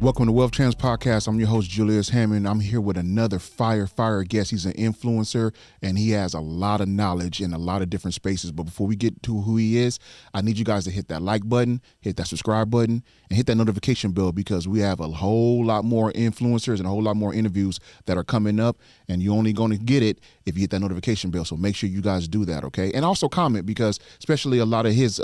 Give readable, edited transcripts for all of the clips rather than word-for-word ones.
Welcome to Wealth Trans Podcast. I'm your host, Julius Hammond. I'm here with another fire guest. He's an influencer, and he has a lot of knowledge in a lot of different spaces. But before we get to who he is, I need you guys to hit that like button, hit that subscribe button, and hit that notification bell, because we have a whole lot more influencers and a whole lot more interviews that are coming up, and you're only going to get it if you hit that notification bell. So make sure you guys do that, okay? And also comment, because especially a lot of his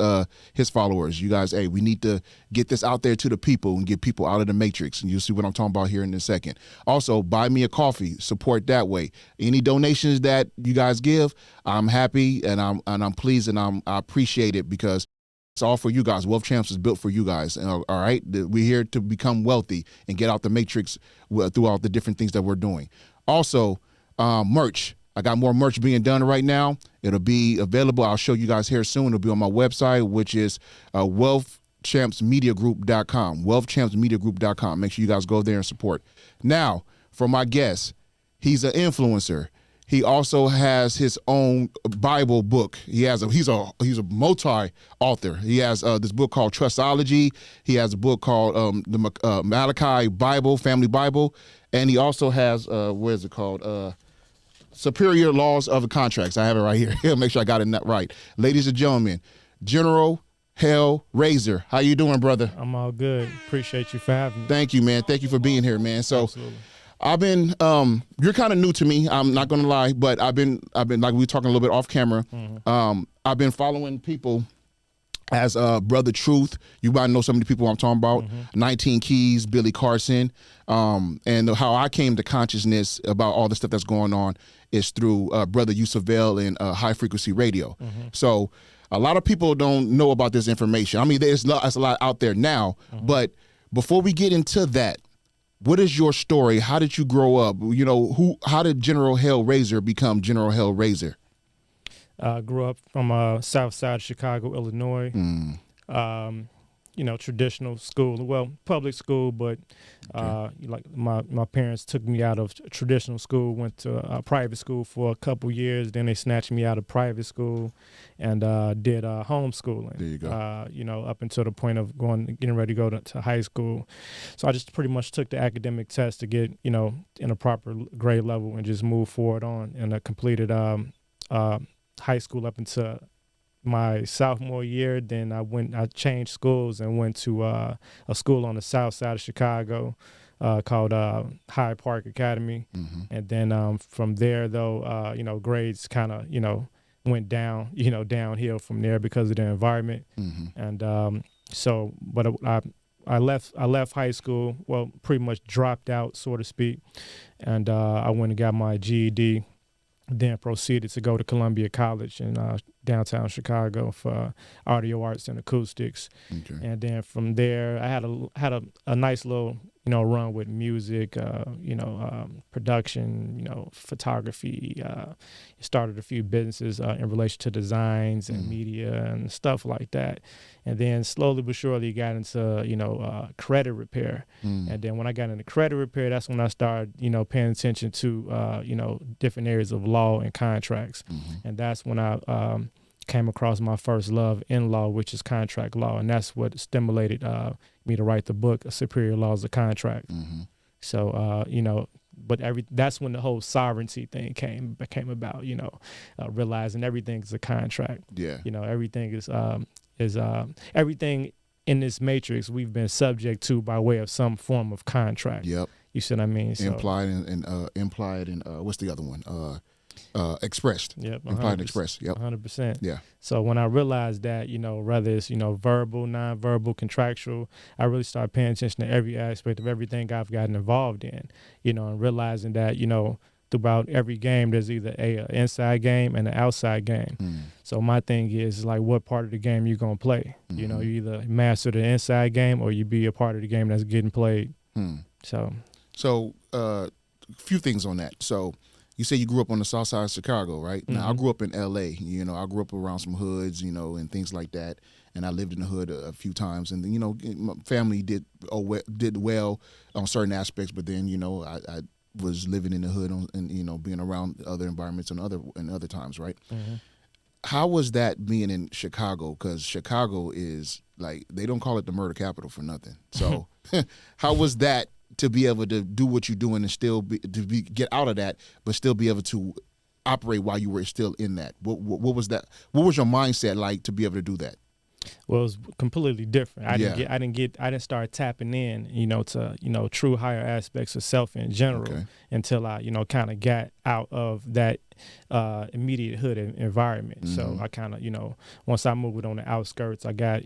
followers, you guys, hey, we need to get this out there to the people and get people out of the matrix, and you'll see what I'm talking about here in a second. Also, buy me a coffee, support that way. Any donations that you guys give, I'm happy and I'm pleased, and I appreciate it, because it's all for you guys. Wealth Champs is built for you guys. All right, we're here to become wealthy and get out the matrix throughout the different things that we're doing. Also, merch. I got more merch being done right now. It'll be available. I'll show you guys here soon. It'll be on my website, which is wealthchampsmediagroup.com. wealthchampsmediagroup.com. Make sure you guys go there and support. Now, for my guest, he's an influencer. He also has his own Bible book. He's a multi-author. He has this book called Trustology. He has a book called the Malachai Bible, Family Bible, and he also has Superior Laws of the Contracts. I have it right here. Make sure I got it right. Ladies and gentlemen, Generalhail Razor. How you doing, brother? I'm all good. Appreciate you for having me. Thank you, man. Thank you for being here, man. So Absolutely. I've been you're kind of new to me. I'm not gonna lie, but I've been like we were talking a little bit off camera. Mm-hmm. I've been following people as Brother Truth. You might know some of the people I'm talking about. Mm-hmm. 19 Keys, Billy Carson, and how I came to consciousnness about all the stuff that's going on is through Brother Yusufel and High Frequency Radio. Mm-hmm. So a lot of people don't know about this information. I mean, there's a lot out there now, mm-hmm. but before we get into that, what is your story? How did you grow up? You know, how did Generalhail Razor become Generalhail Razor? Grew up from south side of Chicago, Illinois. Traditional school, well, public school, but like my parents took me out of traditional school, went to private school for a couple years, then they snatched me out of private school and did homeschooling. There you go. Up until the point of getting ready to go to high school. So I just pretty much took the academic test to get, in a proper grade level and just move forward on, and I completed high school up until my sophomore year. Then I changed schools and went to a school on the south side of Chicago called Hyde Park Academy. Mm-hmm. And then from there, though, grades kind of, went down, downhill from there because of the environment. Mm-hmm. And I left high school, well, pretty much dropped out, so to speak. And I went and got my GED. Then proceeded to go to Columbia College in downtown Chicago for audio arts and acoustics. Okay. And then from there, I had a nice little run with music, production, photography. Started a few businesses in relation to designs and media and stuff like that. And then slowly but surely got into credit repair. And then when I got into credit repair, that's when I started paying attention to different areas of law and contracts. Mm-hmm. And that's when I came across my first love in law, which is contract law, and that's what stimulated me to write the book, Superior Laws of Contract. Mm-hmm. So, that's when the whole sovereignty thing came about. Realizing everything is a contract. Yeah. Everything is everything in this matrix we've been subject to by way of some form of contract. Yep. You see what I mean? So, implied and what's the other one? Expressed. Yep. Implied and expressed. Yep. 100%. Yeah. So when I realized that, whether it's, verbal, nonverbal, contractual, I really started paying attention to every aspect of everything I've gotten involved in, and realizing that, throughout every game, there's either an inside game and an outside game. Mm. So my thing is like, what part of the game you going to play? Mm-hmm. You either master the inside game or you be a part of the game that's getting played. Mm. So a few things on that. So you say you grew up on the south side of Chicago, right? Mm-hmm. Now, I grew up in L.A., I grew up around some hoods, and things like that. And I lived in the hood a few times. And, my family did well on certain aspects. But then, I was living in the hood and, being around other environments and other times, right? Mm-hmm. How was that being in Chicago? Because Chicago is like, they don't call it the murder capital for nothing. So how was that to be able to do what you're doing and still get out of that, but still be able to operate while you were still in that? What was that? What was your mindset like to be able to do that? Well, it was completely different. I didn't start tapping in, to, true higher aspects of self in general until I, kind of got out of that immediate hood environment. Mm-hmm. So I kind of, once I moved on the outskirts, I got,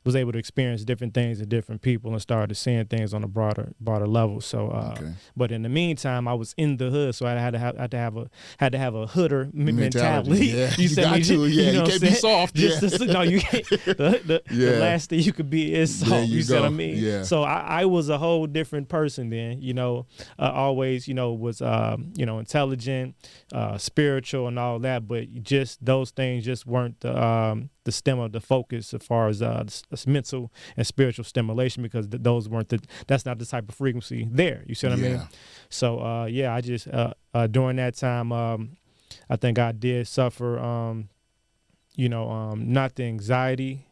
was able to experience different things and different people and started seeing things on a broader level. So, but in the meantime, I was in the hood, so I had to have a hooder mentality. Yeah, you got to. Yeah, you can't be soft. No, you can't. The last thing you could be is soft. You see what I mean? Yeah. So I was a whole different person then. Always, was intelligent, spiritual, and all that. But just those things just weren't the stem of the focus as far as mental and spiritual stimulation, because those weren't that's not the type of frequency there. You see what I mean? So I just during that time I think I did suffer not the anxiety,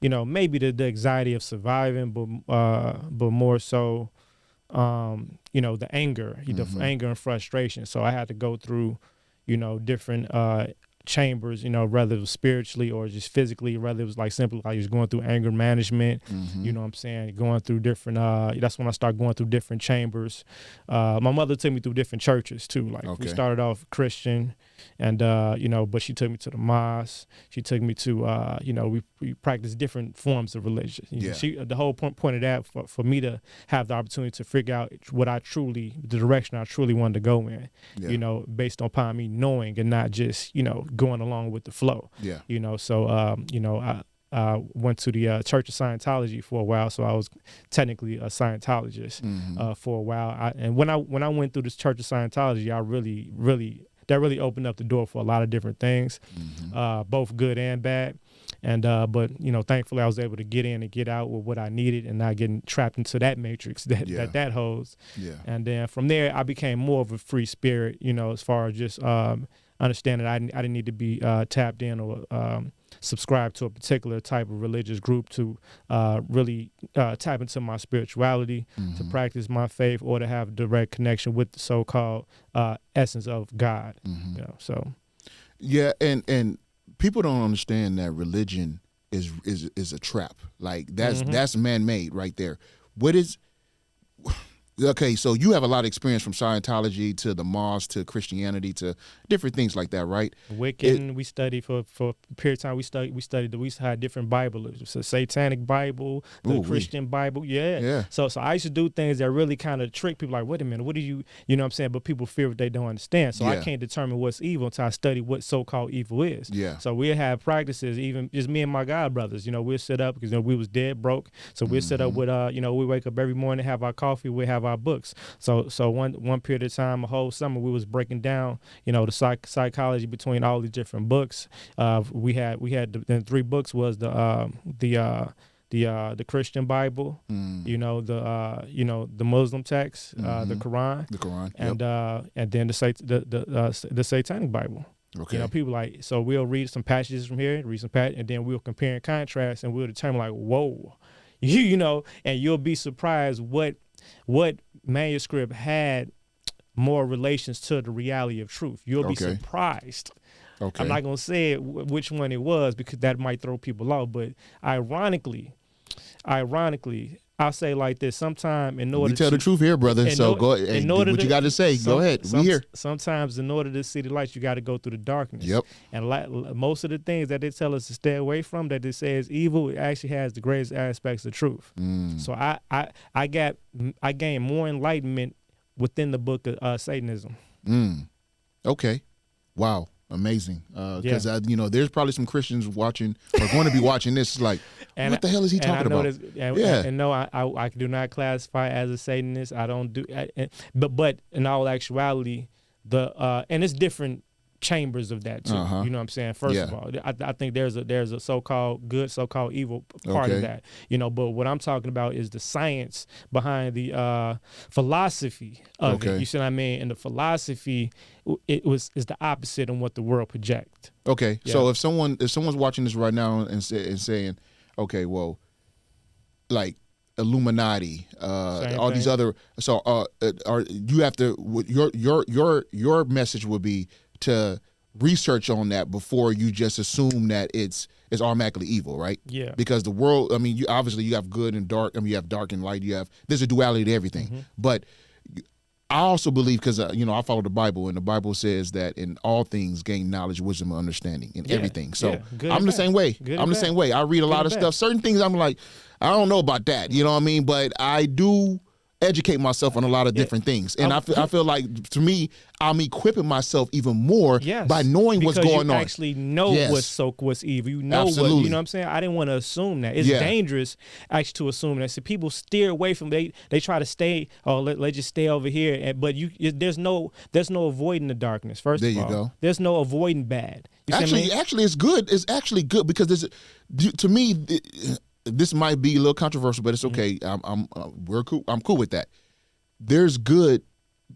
maybe the anxiety of surviving, but more so the anger, anger and frustration. So I had to go through different chambers, whether it was spiritually or just physically, whether it was like simply like just going through anger management, you know what I'm saying, going through different, that's when I started going through different chambers. My mother took me through different churches too. Like we started off Christian and, but she took me to the mosque. She took me to, we practiced different forms of religion. The whole point of that for me to have the opportunity to figure out the direction I truly wanted to go in, based upon me knowing and not just, going along with the flow. I went to the Church of Scientology for a while, so I was technically a Scientologist for a while. And when I went through this Church of Scientology, that really opened up the door for a lot of different things, both good and bad. And but thankfully I was able to get in and get out with what I needed and not getting trapped into that matrix that holds. And then from there I became more of a free spirit, as far as just understanding I didn't need to be tapped in or subscribe to a particular type of religious group to really tap into my spirituality, to practice my faith, or to have direct connection with the so-called essence of God. And people don't understand that religion is a trap. Like that's man-made right there. Okay, so you have a lot of experience from Scientology to the mosque to Christianity to different things like that, right? Wiccan, we studied for a period of time. We had different Bibles. The Satanic Bible, the Christian Bible. So I used to do things that really kind of trick people. Like, wait a minute, what do you know what I'm saying? But people fear what they don't understand. So I can't determine what's evil until I study what so-called evil is. So we have practices, even just me and my god brothers. We'll sit up because we was dead broke. So we'll sit up with we wake up every morning, have our coffee, we have our books. So one period of time, a whole summer, we was breaking down, the psychology between all these different books. We had the 3 books was the Christian Bible, the Muslim text, the Quran, and then the Satanic Bible. People like, so we'll read some passages from here, and then we'll compare and contrast, and we'll determine like, whoa, and you'll be surprised what manuscript had more relations to the reality of truth. You'll be surprised. I'm not going to say which one it was because that might throw people off, but ironically, I'll say like this. Sometime in order to tell the truth here, brother. So go ahead. What you got to say? Go ahead. We here. Sometimes in order to see the light, you got to go through the darkness. Yep. And most of the things that they tell us to stay away from, that they say is evil, it actually has the greatest aspects of truth. So I gained more enlightenment within the book of Satanism. Okay. Wow. Amazing. Because there's probably some Christians watching or going to be watching this like, what the hell is he talking about? And no, I do not classify as a Satanist. I don't do, but in all actuality, and it's different chambers of that too. You know what I'm saying? First of all, I think there's a so-called good, so-called evil part of that. You know, but what I'm talking about is the science behind the philosophy of it. You see what I mean? And the philosophy is the opposite of what the world projects. Okay, so if someone's watching this right now and saying, okay, well, like Illuminati, all these other, so you have to, your message would be to research on that before you just assume that it's automatically evil, right? Yeah. Because the world, I mean, you have good and dark. I mean, you have dark and light. There's a duality to everything. But I also believe, because I follow the Bible, and the Bible says that in all things gain knowledge, wisdom, and understanding in everything. So I'm the same way. I'm the same way. I read a lot of stuff. Certain things I'm like, I don't know about that. You know what I mean? But I do educate myself on a lot of different things, and I feel like, to me, I'm equipping myself even more by knowing what's going on. Because you actually know what's evil. You know what, you know what I'm saying? I didn't want to assume that. It's dangerous actually to assume that. So people steer away from, they try to stay, let's just stay over here. But there's no avoiding the darkness. First of all, there you go. There's no avoiding bad. Actually, it's good. It's actually good, because to me, this might be a little controversial, but it's okay. I'm cool with that. There's good.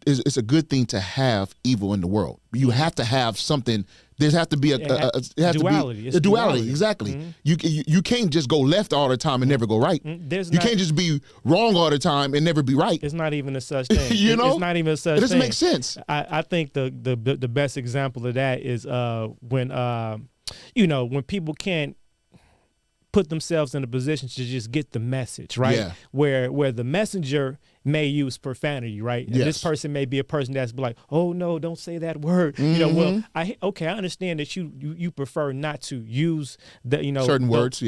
It's a good thing to have evil in the world. You have to have something. There has to be a duality. A duality, exactly. You can't just go left all the time and never go right. You can't just be wrong all the time and never be right. It's not even a such thing. It's not even a such thing. It doesn't make sense. I think the best example of that is when people can't put themselves in a position to just get the message, right? Yeah. Where the messenger may use profanity, right? And this person may be a person that's like, oh no, don't say that word. Well, I understand that you prefer not to use certain words,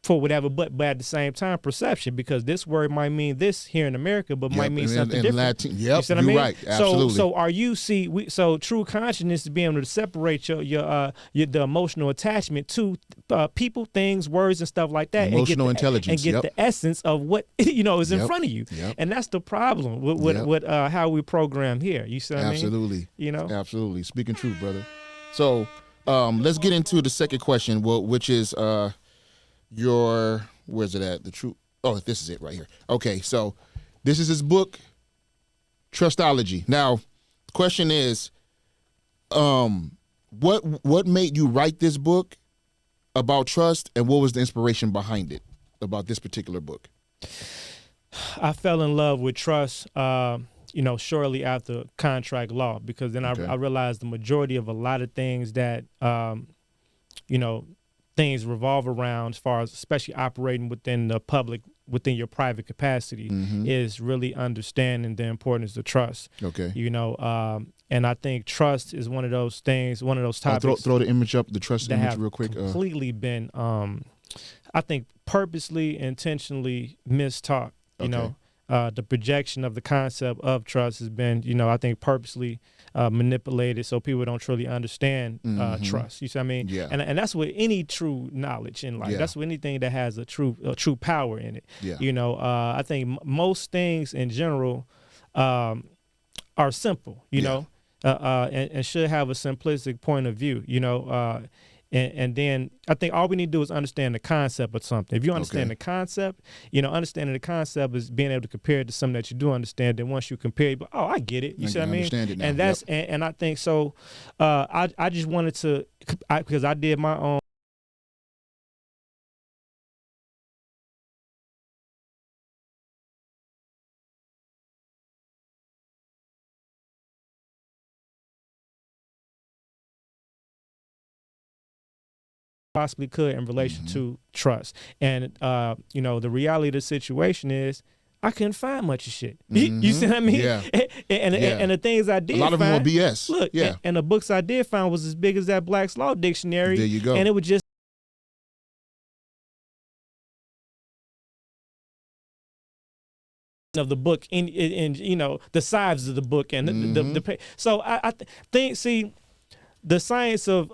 for whatever, but at the same time, perception, because this word might mean this here in America, but might mean something different. Latin, you know what I mean? Right, absolutely. So are you so true consciousness is being able to separate your the emotional attachment to people, things, words, and stuff like that, emotional intelligence, and get the essence of what is in front of you, and that's the problem with how we program here. You see what I mean? Absolutely. Absolutely. Speaking truth, brother. So let's get into the second question, which is where's it at? The truth. Oh, this is it right here. Okay, so this is his book, Trustology. Now, the question is, what made you write this book about trust, and what was the inspiration behind it about this particular book? I fell in love with trust, shortly after contract law, because then I realized the majority of a lot of things that, things revolve around, as far as especially operating within the public, within your private capacity, is really understanding the importance of trust. Okay. And I think trust is one of those things, one of those topics. Throw the image up, the trust image real quick. Completely been, I think, purposely, intentionally mistaught. The projection of the concept of trust has been, I think, purposely manipulated, so people don't truly understand trust. You see what I mean? Yeah. And that's with any true knowledge in life. That's with anything that has a true power in it. Yeah. I think most things in general are simple. And should have a simplistic point of view. And then I think all we need to do is understand the concept of something. If you understand the concept, understanding the concept is being able to compare it to something that you do understand. Then once you compare it, I get it. You see what I mean? Understand it now. And that's and I think so. I just wanted to, because I did my own. Possibly could in relation to trust, and the reality of the situation is I couldn't find much of shit. You see what I mean? Yeah. And the things I did, a lot of them were BS. Look, and the books I did find was as big as that Black's Law Dictionary. There you go. And it was just of the book in the sides of the book and the so I think the science of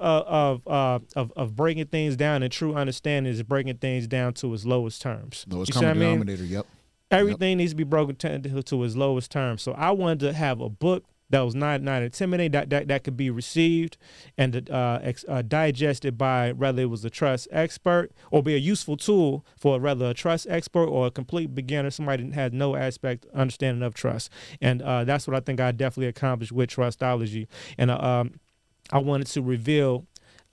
breaking things down and true understanding is breaking things down to its lowest terms. Lowest common denominator. Yep. Everything needs to be broken to its lowest terms. So I wanted to have a book that was not intimidating, that could be received and digested by whether it was a trust expert or be a useful tool for whether a trust expert or a complete beginner, somebody that had no understanding of trust. And that's what I think I definitely accomplished with Trustology. And I wanted to reveal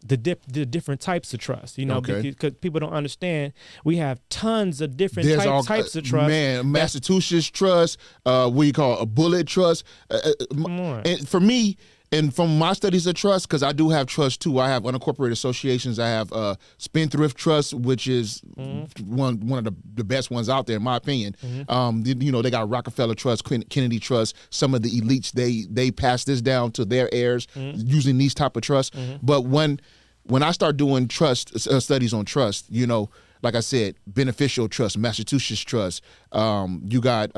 the different types of trust, because people don't understand. We have tons of different types of trust. Man, Massachusetts trust, what you call a bullet trust. And for me, and from my studies of trust, because I do have trust too. I have unincorporated associations. I have spendthrift trust, which is one of the best ones out there, in my opinion. They got Rockefeller Trust, Kennedy Trust. Some of the elites they pass this down to their heirs using these type of trusts. But when I start doing trust studies on trust, like I said, beneficial trust, Massachusetts trust. You got.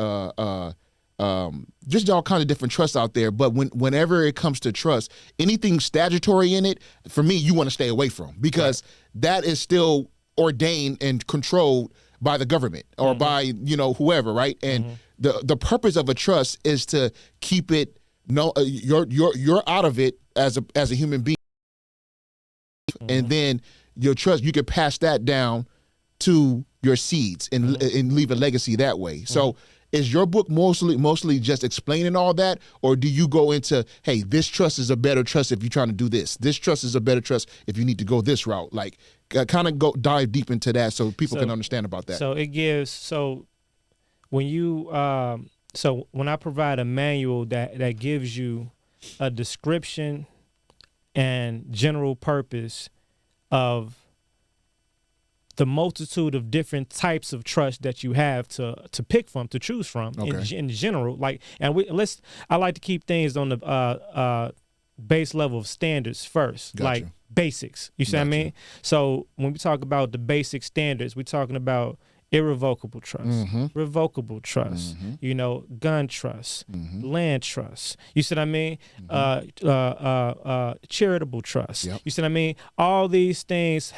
Just all kinds of different trusts out there, but whenever it comes to trust, anything statutory in it, for me, you want to stay away from, because that is still ordained and controlled by the government or by whoever, right? And the purpose of a trust is to keep it you're out of it as a human being, and then your trust, you can pass that down to your seeds and leave a legacy that way. So. Is your book mostly just explaining all that, or do you go into, hey, this trust is a better trust if you're trying to do this. This trust is a better trust if you need to go this route. Like, kind of dive deep into that so people can understand about that. When I provide a manual that gives you a description and general purpose of the multitude of different types of trust that you have to pick from, to choose from in general. I like to keep things on the base level of standards first, like basics. You see what I mean? So when we talk about the basic standards, we're talking about irrevocable trust, revocable trust, gun trust, land trust. You see what I mean? Charitable trust. You see what I mean? All these things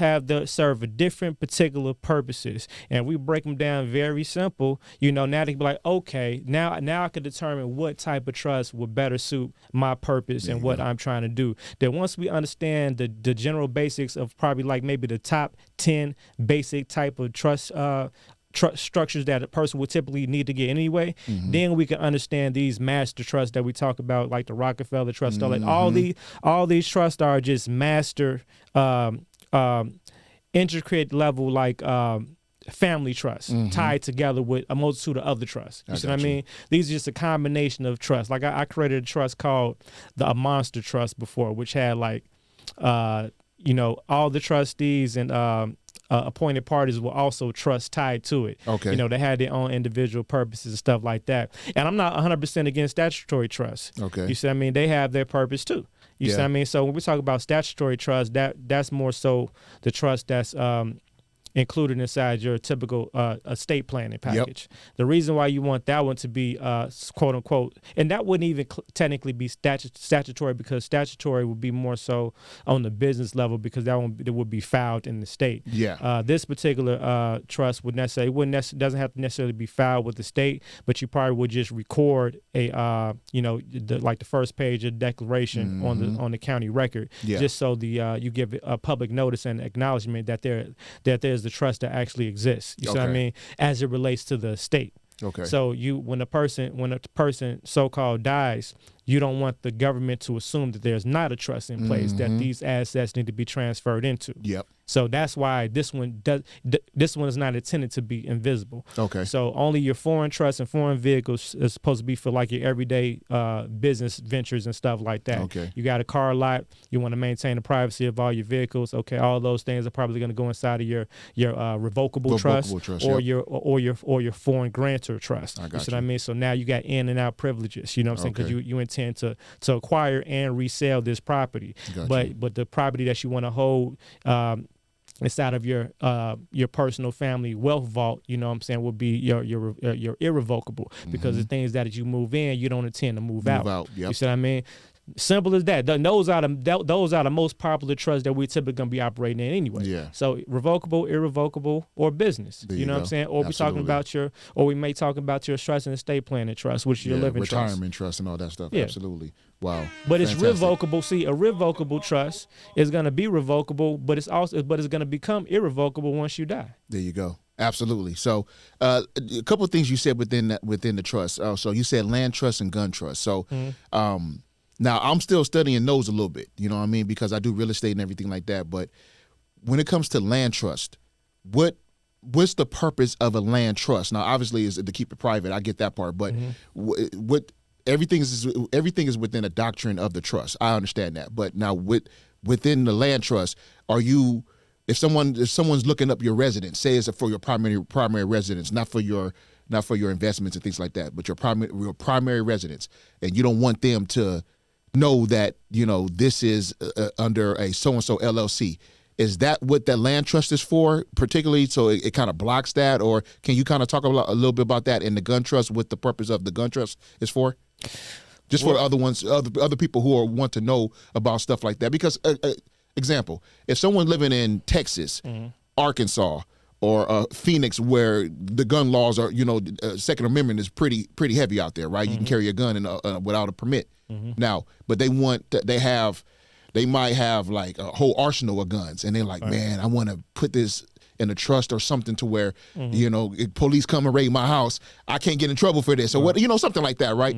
serve different particular purposes, and we break them down very simple. Now they can be like, okay, now I can determine what type of trust would better suit my purpose and what I'm trying to do. That once we understand the general basics of probably like maybe the top 10 basic type of trust structures that a person would typically need to get anyway, then we can understand these master trusts that we talk about, like the Rockefeller Trust. Like all these trusts are just master, intricate level, like family trusts tied together with a multitude of other trusts. You see what I mean? These are just a combination of trusts. Like I created a trust called a monster trust before, which had like, all the trustees and appointed parties will also trust tied to it. They had their own individual purposes and stuff like that. And I'm not 100% against statutory trust. You see what I mean? They have their purpose too. You see what I mean? So when we talk about statutory trust, that's more so the trust that's included inside your typical estate planning package. The reason why you want that one to be quote unquote, and that wouldn't even technically be statutory, because statutory would be more so on the business level, because it would be filed in the state. This particular trust doesn't have to necessarily be filed with the state, but you probably would just record a like the first page of declaration on the county record, just so you give a public notice and acknowledgement that there's the trust that actually exists. You see what I mean? As it relates to the state. So when a person so-called dies, you don't want the government to assume that there's not a trust in place, that these assets need to be transferred into. So that's why this one is not intended to be invisible. So only your foreign trusts and foreign vehicles is supposed to be for like your everyday business ventures and stuff like that. You got a car lot, you want to maintain the privacy of all your vehicles. All those things are probably going to go inside of your revocable trust or your foreign grantor trust. You see what I mean? So now you got in and out privileges. You know what I'm saying? Because you intend to acquire and resell this property, but the property that you want to hold inside of your personal family wealth vault, you know what I'm saying, would be your irrevocable, because the things that you move in, you don't intend to move out. You see what I mean? Simple as that. Those are the most popular trusts that we're typically going to be operating in anyway. Yeah. So revocable, irrevocable, or business. There You know go. what I'm saying? Or we Absolutely. talking about or we may talk about your trust and estate planning trust, which is your living trust. retirement trust and all that stuff. Yeah. Absolutely. Wow. But it's Fantastic. revocable. See, a revocable trust is going to be revocable, but it's going to become irrevocable once you die. There you go. Absolutely. So, a couple of things you said within the trust. So you said land trust and gun trust. So, now I'm still studying those a little bit. You know what I mean? Because I do real estate and everything like that. But when it comes to land trust, what's the purpose of a land trust? Now, obviously, is to keep it private. I get that part. But what everything is within a doctrine of the trust. I understand that. But now, within the land trust, if someone's looking up your residence, say it's for your primary residence, not for your investments and things like that, but your primary residence, and you don't want them to know that this is under a so and so LLC. Is that what that land trust is for, particularly? So it kind of blocks that, or can you kind of talk a little bit about that in the gun trust? What the purpose of the gun trust is for? Just for other people who want to know about stuff like that, because. Example, if someone living in Texas, Arkansas, or Phoenix, where the gun laws are, Second Amendment is pretty heavy out there, right? You can carry a gun without a permit. Now, but they might have like a whole arsenal of guns, and they're like, man, I want to put this in a trust or something to where, if police come and raid my house, I can't get in trouble for this, or what, something like that, right?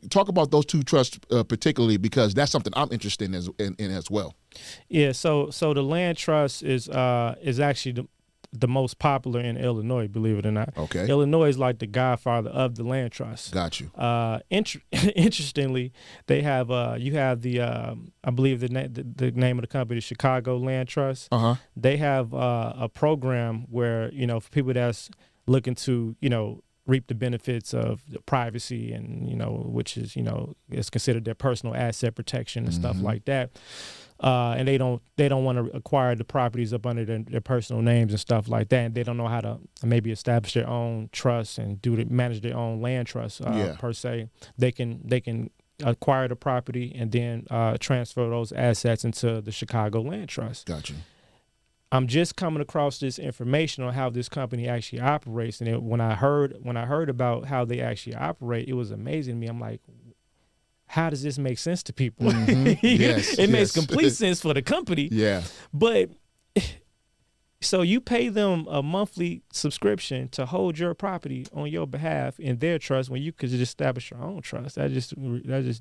Talk about those two trusts particularly, because that's something I'm interested in as well. Yeah. So the land trust is actually the most popular in Illinois, believe it or not. Okay. Illinois is like the godfather of the land trust. Got you. Interestingly, they have you have the I believe the name of the company, the Chicago Land Trust. They have a program where for people that's looking to reap the benefits of the privacy and which is is considered their personal asset protection and stuff like that. And they don't want to acquire the properties up under their personal names and stuff like that. And they don't know how to maybe establish their own trust and manage their own land trust per se. They can acquire the property and then transfer those assets into the Chicago Land Trust. Gotcha. I'm just coming across this information on how this company actually operates, and when I heard about how they actually operate, it was amazing to me. I'm like, how does this make sense to people? It makes complete sense for the company. Yeah. But so you pay them a monthly subscription to hold your property on your behalf in their trust when you could just establish your own trust. That just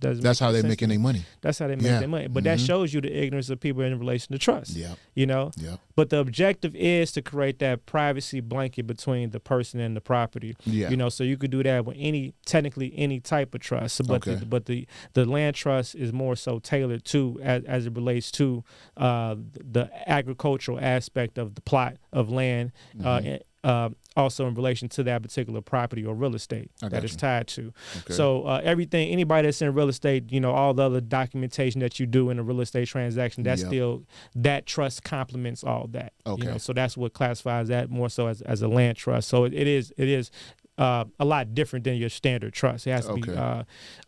doesn't. That's how they're making their money. That's how they make their money. But that shows you the ignorance of people in relation to trust. Yeah. Yeah. But the objective is to create that privacy blanket between the person and the property. Yeah. So you could do that with technically any type of trust. But the land trust is more so tailored to as it relates to the agricultural aspect of the plot of land, also in relation to that particular property or real estate that it's tied to. Okay. So anybody that's in real estate, all the other documentation that you do in a real estate transaction, that's still, that trust complements all that. Okay. So that's what classifies that more so as a land trust. So it is a lot different than your standard trust. It has to be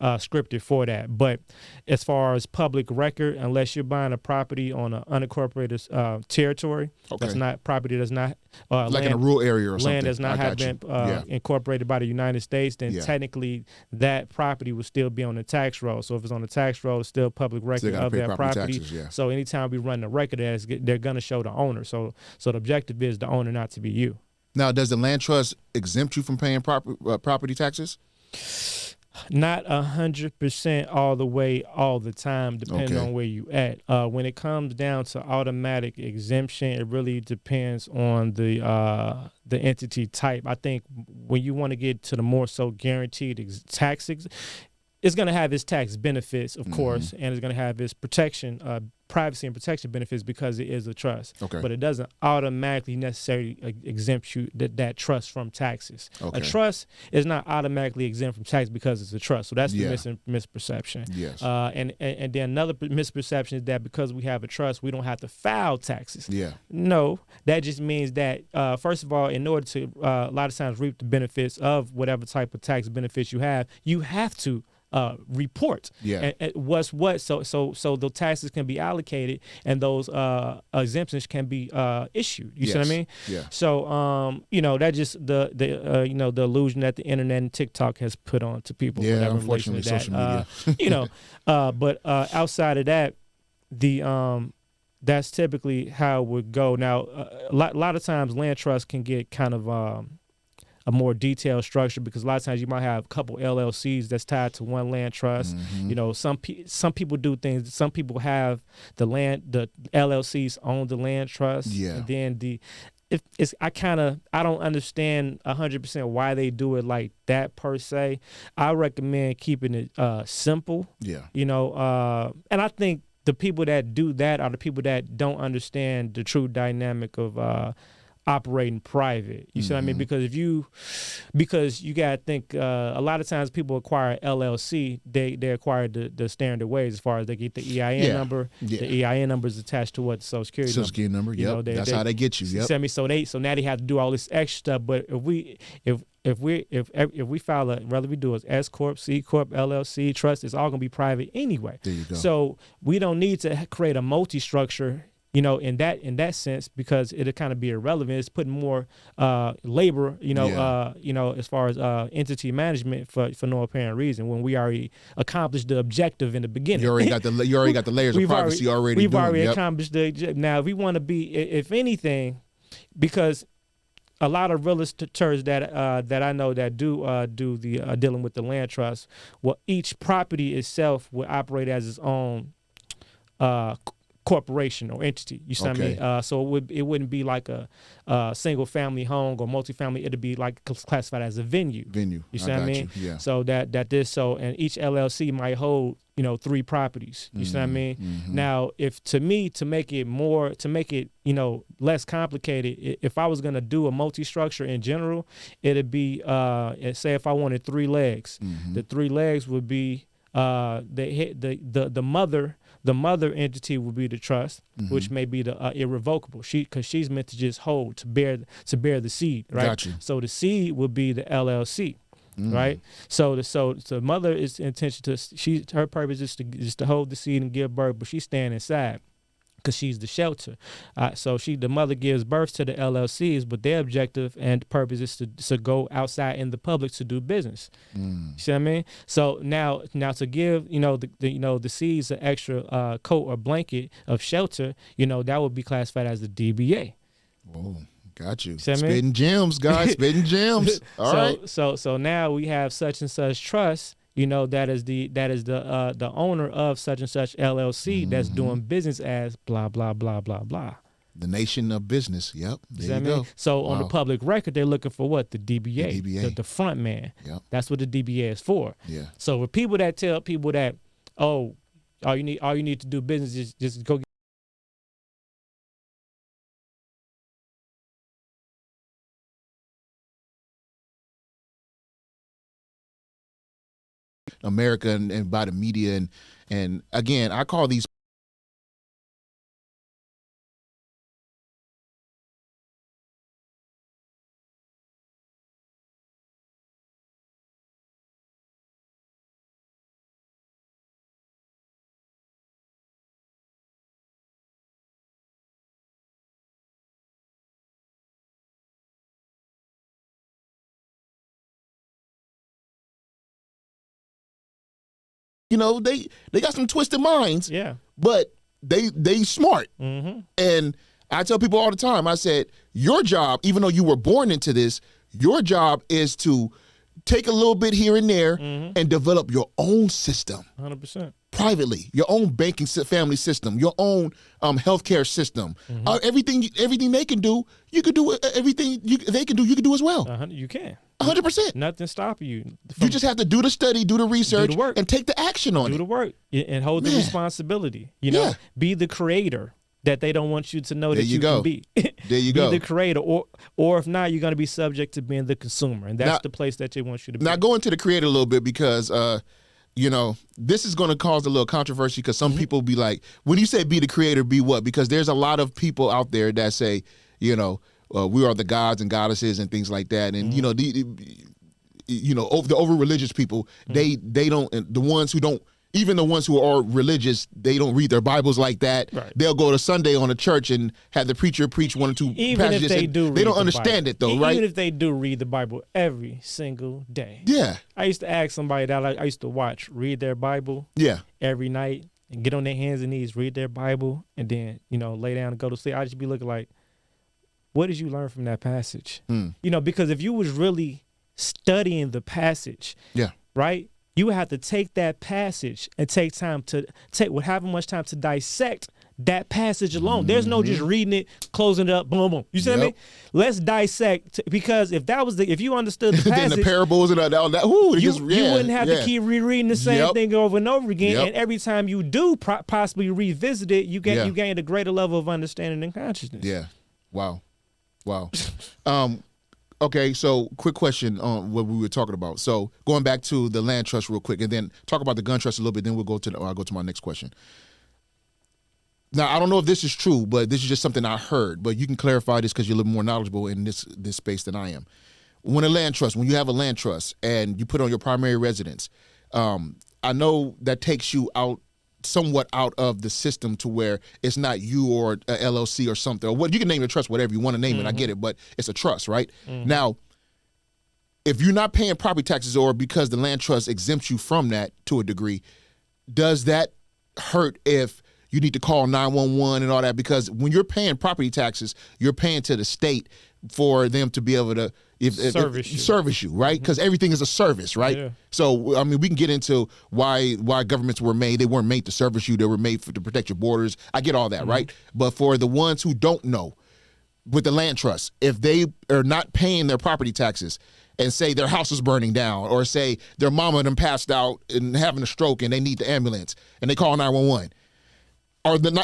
scripted for that. But as far as public record, unless you're buying a property on an unincorporated territory, that's not like land, in a rural area or something. Land does not have been incorporated by the United States, then technically that property will still be on the tax roll. So if it's on the tax roll, it's still public record of that property. Taxes, So anytime we run the record, they're going to show the owner. So the objective is the owner, not to be you. Now, does the land trust exempt you from paying property taxes? Not 100% all the way, all the time, depending on where you at. When it comes down to automatic exemption, it really depends on the entity type. I think when you want to get to the more so guaranteed tax, it's going to have its tax benefits, of course, and it's going to have its protection, privacy and protection benefits because it is a trust. But it doesn't automatically necessarily exempt you that trust from taxes. A trust is not automatically exempt from tax because it's a trust. So that's the misperception. Yes. And then another misperception is that because we have a trust, we don't have to file taxes. Yeah. No, that just means that, first of all, in order to a lot of times reap the benefits of whatever type of tax benefits you have to report. Yeah. And what's what, so the taxes can be allocated and those exemptions can be issued. You see what I mean? Yeah. So that just the the illusion that the internet and TikTok has put on to people. Yeah, whatever, unfortunately, that, social media. But outside of that, that's typically how it would go. Now, a lot of times land trusts can get kind of a more detailed structure because a lot of times you might have a couple LLCs that's tied to one land trust. Some people do things. Some people have the LLCs own the land trust. Yeah. And then I don't understand 100% why they do it like that per se. I recommend keeping it simple. Yeah. And I think the people that do that are the people that don't understand the true dynamic of operating private. You see what I mean? Because you gotta think a lot of times people acquire LLC, they acquire the standard ways as far as they get the EIN number. Yeah. The EIN number is attached to what? Social security number. Yep. That's how they get you. Yep. You see what I mean? So now they have to do all this extra stuff. But if we file whether we do as S corp, C corp, LLC, trust, it's all gonna be private anyway. There you go. So we don't need to create a multi-structure, in that sense, because it'll kind of be irrelevant. It's putting more labor, as far as entity management for no apparent reason when we already accomplished the objective in the beginning. You already got the layers of privacy already. We've already accomplished the. Now, if we want to be, if anything, because a lot of realtors that I know that do the dealing with the land trust, well, each property itself will operate as its own corporation or entity. You see what I mean? So it wouldn't be like a single family home or multifamily. It'd be like classified as a venue. You see what I mean? Yeah. So and each LLC might hold 3 properties. You see what I mean? Now, to make it less complicated, if I was gonna do a multi-structure in general, it'd be say if I wanted 3 legs, the 3 legs would be the mother entity would be the trust, which may be the irrevocable. Because she's meant to just hold to bear the seed, right? Gotcha. So the seed would be the LLC, right? So the mother is intention to her purpose is to hold the seed and give birth, but she's staying inside because she's the shelter. So the mother gives birth to the LLCs, but their objective and purpose is to go outside in the public to do business. You see what I mean? So now to give the seeds an extra coat or blanket of shelter, that would be classified as the DBA. Oh, got you. Spitting gems, guys. Spitting gems. All right. So now we have such and such trust. That is the owner of such and such LLC that's doing business as blah blah blah blah blah. The nation of business. Yep. There you go. So on the public record, they're looking for what? The DBA. The front man. Yep. That's what the DBA is for. Yeah. So for people that tell people that, all you need to do business is just go. America and by the media and again, I call these they got some twisted minds. Yeah. But they smart. And I tell people all the time, I said, your job, even though you were born into this, your job is to take a little bit here and there and develop your own system. 100%. Privately, your own banking family system, your own healthcare system. Everything they can do, you can do. Everything they can do, you can do as well. You can. 100%. Nothing stopping you. You just have to do the study, do the research, do the work, and take the action on it. Do the work and hold the responsibility. Be the creator that they don't want you to know that you can be. There you go. Be the creator, or if not, you're going to be subject to being the consumer, and that's the place that they want you to be. Now, go into the creator a little bit because, this is going to cause a little controversy because some people be like, when you say be the creator, be what? Because there's a lot of people out there that say, we are the gods and goddesses and things like that, and the over religious people, they don't, the ones who don't, even the ones who are religious, they don't read their Bibles like that. Right. They'll go to Sunday on a church and have the preacher preach one or two passages. If they do, they don't understand it though, right? Even if they do read the Bible every single day. Yeah. I used to ask somebody that I used to watch read their Bible. Yeah. Every night and get on their hands and knees, read their Bible, and then lay down and go to sleep. I just be looking like, what did you learn from that passage? Because if you was really studying the passage, right, you would have to take that passage and take however much time to dissect that passage alone. There's no just reading it, closing it up, boom, boom. You see what I mean? Let's dissect, because if you understood the passage, then the parables and all that, you wouldn't have to keep rereading the same thing over and over again. And every time you do possibly revisit it, you gain a greater level of understanding and consciousness. Yeah. Wow. Okay, so quick question on what we were talking about. So going back to the land trust real quick, and then talk about the gun trust a little bit. Then I'll go to my next question. Now, I don't know if this is true, but this is just something I heard. But you can clarify this because you're a little more knowledgeable in this space than I am. When you have a land trust and you put on your primary residence, I know that takes you somewhat out of the system to where it's not you or a LLC or something, or what you can name the trust, whatever you want to name it. I get it, but it's a trust, right? Now, if you're not paying property taxes, or because the land trust exempts you from that to a degree, does that hurt if you need to call 911 and all that? Because when you're paying property taxes, you're paying to the state for them to be able to service you, right? Because everything is a service, right? Yeah. So, I mean, we can get into why governments were made. They weren't made to service you. They were made to protect your borders. I get all that, right? But for the ones who don't know, with the land trust, if they are not paying their property taxes and say their house is burning down, or say their mama done passed out and having a stroke and they need the ambulance and they call 911,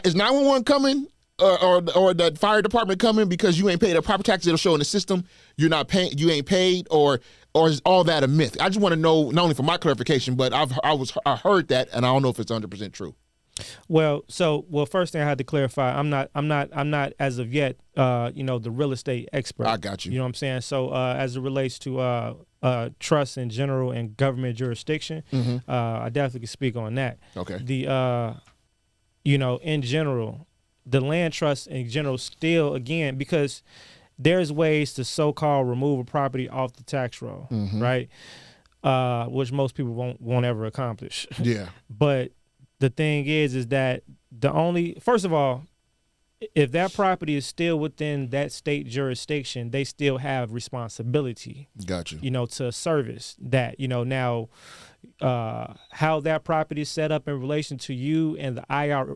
is 911 coming? Or the fire department coming because you ain't paid a property tax? It'll show in the system you're not paying, you ain't paid, or is all that a myth? I just want to know, not only for my clarification, but I heard that, and I don't know if it's 100% true. Well, first thing I had to clarify, I'm not as of yet, the real estate expert. I got you. You know what I'm saying? So as it relates to trust in general and government jurisdiction, I definitely can speak on that. Okay. In general, the land trust in general still, again, because there's ways to so-called remove a property off the tax roll, right? Which most people won't ever accomplish. Yeah. But the thing is that first of all, if that property is still within that state jurisdiction, they still have responsibility. Gotcha. To service that. Now, how that property is set up in relation to you and the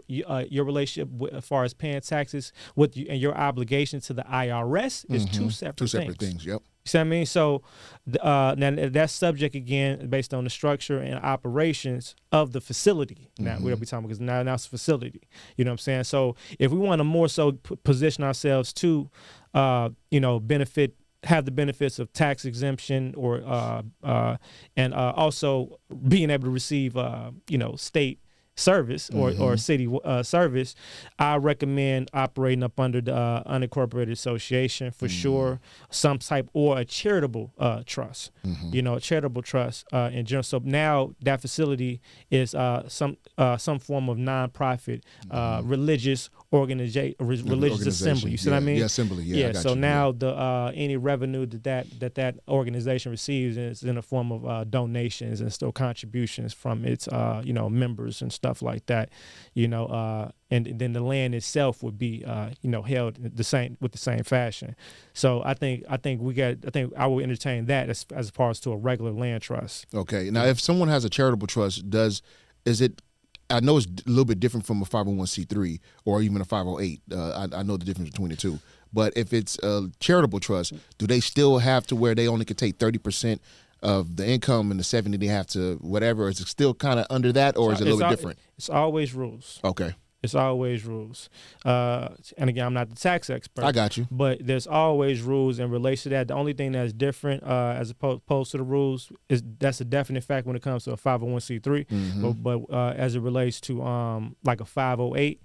your relationship as far as paying taxes with you and your obligation to the IRS is two separate things. Yep. You see what I mean? So now that's subject, again, based on the structure and operations of the facility. Now we'll be talking, because now it's a facility. You know what I'm saying? So if we want to more so position ourselves to, have the benefits of tax exemption, or and also being able to receive state service or city service, I recommend operating up under the unincorporated association for sure, some type, or a charitable trust, a charitable trust in general. So now that facility is some form of nonprofit religious religious assembly. You see what I mean? Yeah, assembly. Yeah. So now the any revenue that organization receives is in the form of donations and still contributions from its members and stuff like that. And then the land itself would be held the same fashion. So I think I will entertain that as opposed to a regular land trust. Okay. Now, if someone has a charitable trust, I know it's a little bit different from a 501c3 or even a 508. I know the difference between the two. But if it's a charitable trust, do they still have to where they only can take 30% of the income and the 70 they have to whatever? Is it still kind of under that, or is it a little bit different? It's always rules. Okay. It's always rules. And again, I'm not the tax expert. I got you. But there's always rules in relation to that. The only thing that's different as opposed to the rules is that's a definite fact when it comes to a 501c3. But as it relates to like a 508,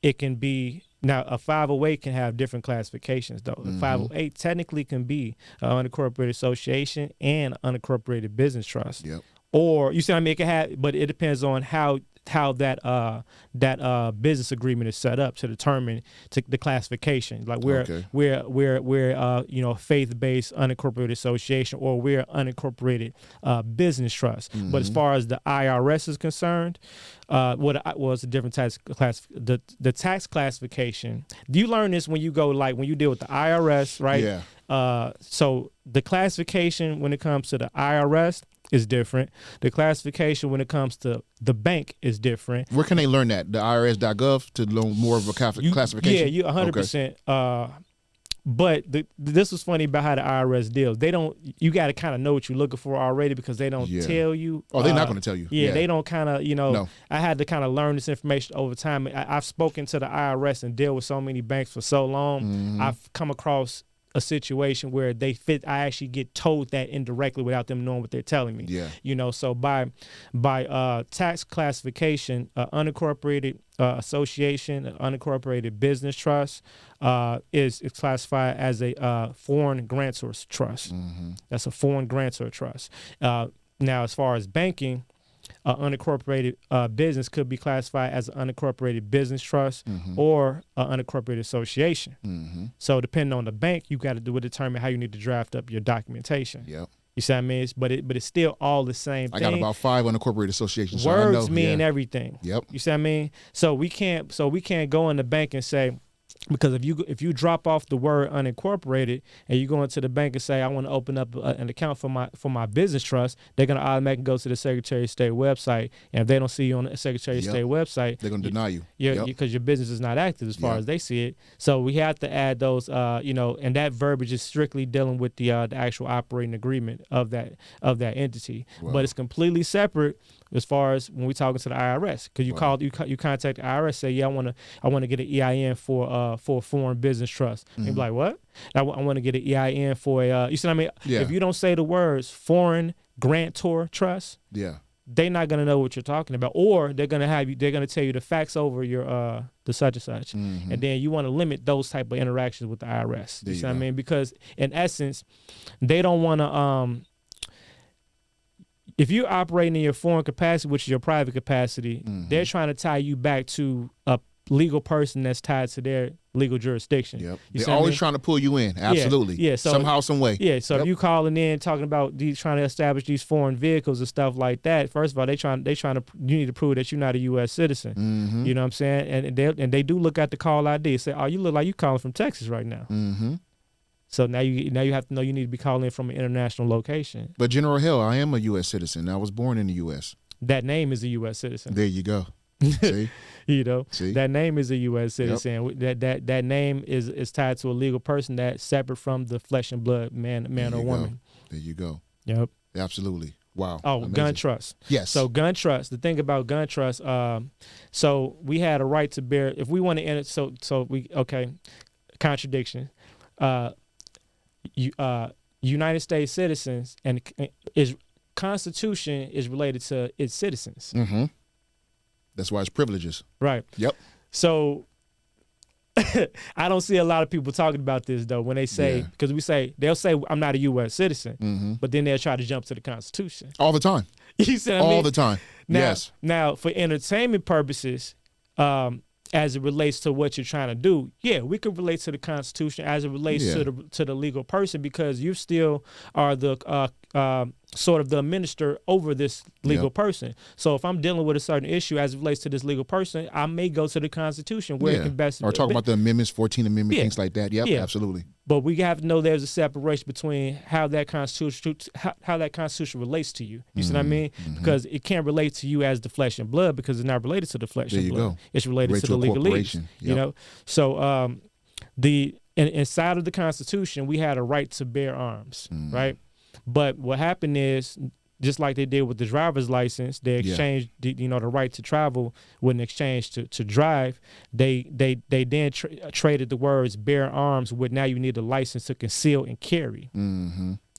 it can be Now, a 508 can have different classifications, though. The 508 technically can be an unincorporated association and unincorporated business trust. Yep. Or, you see what I mean? It can have, but it depends on how that business agreement is set up to determine the classification. Like we're faith-based unincorporated association, or we're unincorporated business trust. But as far as the IRS is concerned, what's the different tax class? The tax classification. Do you learn this when you go, like when you deal with the IRS, right? Yeah. So the classification when it comes to the IRS is different. The classification when it comes to the bank is different. Where can they learn that? The IRS.gov to learn more of a classification? Yeah, you 100%. But this was funny about how the IRS deals. They don't. You got to kind of know what you're looking for already, because they don't tell you. Oh, they're not going to tell you. Yeah, they don't kind of. No. I had to kind of learn this information over time. I've spoken to the IRS and dealt with so many banks for so long. I've come across a situation where I actually get told that indirectly without them knowing what they're telling me. Yeah. So by tax classification, unincorporated association, unincorporated business trust is classified as a foreign grantor trust. That's a foreign grantor trust. Now, as far as banking, unincorporated business could be classified as an unincorporated business trust or an unincorporated association. So depending on the bank, you got to determine how you need to draft up your documentation. Yep. You see what I mean? But it's still all the same thing. I got about 5 unincorporated associations. Words so I know. mean everything. Yep. You see what I mean? So we can't go in the bank and say, because if you drop off the word unincorporated and you go into the bank and say, I want to open up an account for my business trust, they're going to automatically go to the Secretary of State website. And if they don't see you on the Secretary of State website, they're going to deny you. Because your business is not active as far as they see it. So we have to add those, and that verbiage is strictly dealing with the actual operating agreement of that entity. Wow. But it's completely separate as far as when we're talking to the IRS, because you contact the IRS, say, I want to get an EIN for a foreign business trust. And you're like, what? I want to get an EIN for you see what I mean? Yeah. If you don't say the words foreign grantor trust, they're not gonna know what you're talking about, or they're gonna tell you to fax over your the such and such, and then you want to limit those type of interactions with the IRS. You see what I mean? Because in essence, they don't want to. If you're operating in your foreign capacity, which is your private capacity, they're trying to tie you back to a legal person that's tied to their legal jurisdiction. Yep. They're always trying to pull you in. Absolutely. Yeah. So, somehow, some way. Yeah. So if you calling in talking about trying to establish these foreign vehicles and stuff like that, first of all, you need to prove that you're not a U.S. citizen. You know what I'm saying? And they do look at the call ID. Say, oh, you look like you calling from Texas right now. So now you have to know you need to be calling in from an international location. But Generalhail, I am a U.S. citizen. I was born in the U.S. That name is a U.S. citizen. There you go. See? See? That name is a U.S. citizen. That name is tied to a legal person that's separate from the flesh and blood man or woman. There you go. Yep. Absolutely. Wow. Oh, amazing. Gun trust. Yes. So gun trust. The thing about gun trust. So we had a right to bear. If we want to end it. Contradiction. United States citizens and Constitution is related to its citizens. That's why it's privileges. Right. Yep. So I don't see a lot of people talking about this though when they say, because they'll say I'm not a U.S. citizen, but then they'll try to jump to the Constitution all the time. You see what I mean? All the time. Now for entertainment purposes, as it relates to what you're trying to do, we could relate to the Constitution as it relates to the legal person, because you still are the sort of the minister over this legal person. So if I'm dealing with a certain issue as it relates to this legal person, I may go to the Constitution where it can best. Or talk about the amendments, 14th Amendment, things like that. Yep, absolutely. But we have to know there's a separation between how that Constitution relates to you. You see what I mean? Because it can't relate to you as the flesh and blood, because it's not related to the flesh and blood. It's related to the legalese. You know? So inside of the Constitution, we had a right to bear arms, right? But what happened is, just like they did with the driver's license, they exchanged the right to travel with an exchange to drive. They then traded the words bear arms with now you need a license to conceal and carry.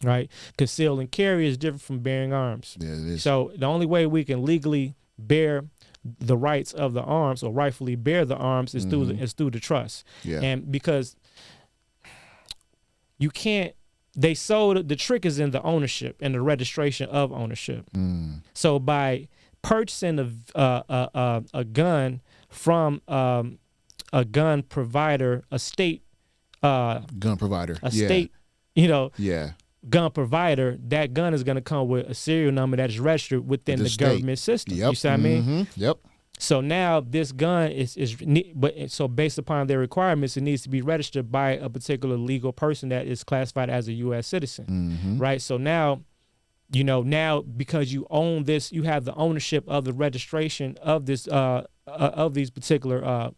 Right? Conceal and carry is different from bearing arms. Yeah, it is. So the only way we can legally bear the rights of the arms or rightfully bear the arms is through the trust. Yeah. And because you can't, the trick is in the ownership and the registration of ownership. So by purchasing a gun from a gun provider, a state gun provider, state, gun provider, that gun is going to come with a serial number that is registered within the government system. Yep. You see what I mean? Yep. So now this gun so based upon their requirements, it needs to be registered by a particular legal person that is classified as a U.S. citizen, right? So now, now because you own this, you have the ownership of the registration of this of these particular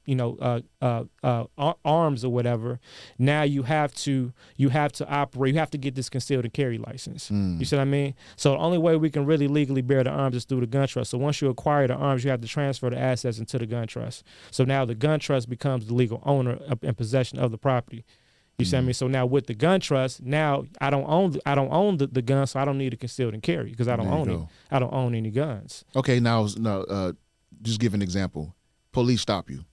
arms or whatever. Now you have to operate. You have to get this concealed and carry license. You see what I mean? So the only way we can really legally bear the arms is through the gun trust. So once you acquire the arms, you have to transfer the assets into the gun trust. So now the gun trust becomes the legal owner and possession of the property. You see what I mean? So now with the gun trust, now I don't own the gun, so I don't need to conceal and carry because I don't own it. I don't own any guns. Okay, now just give an example. Police stop you.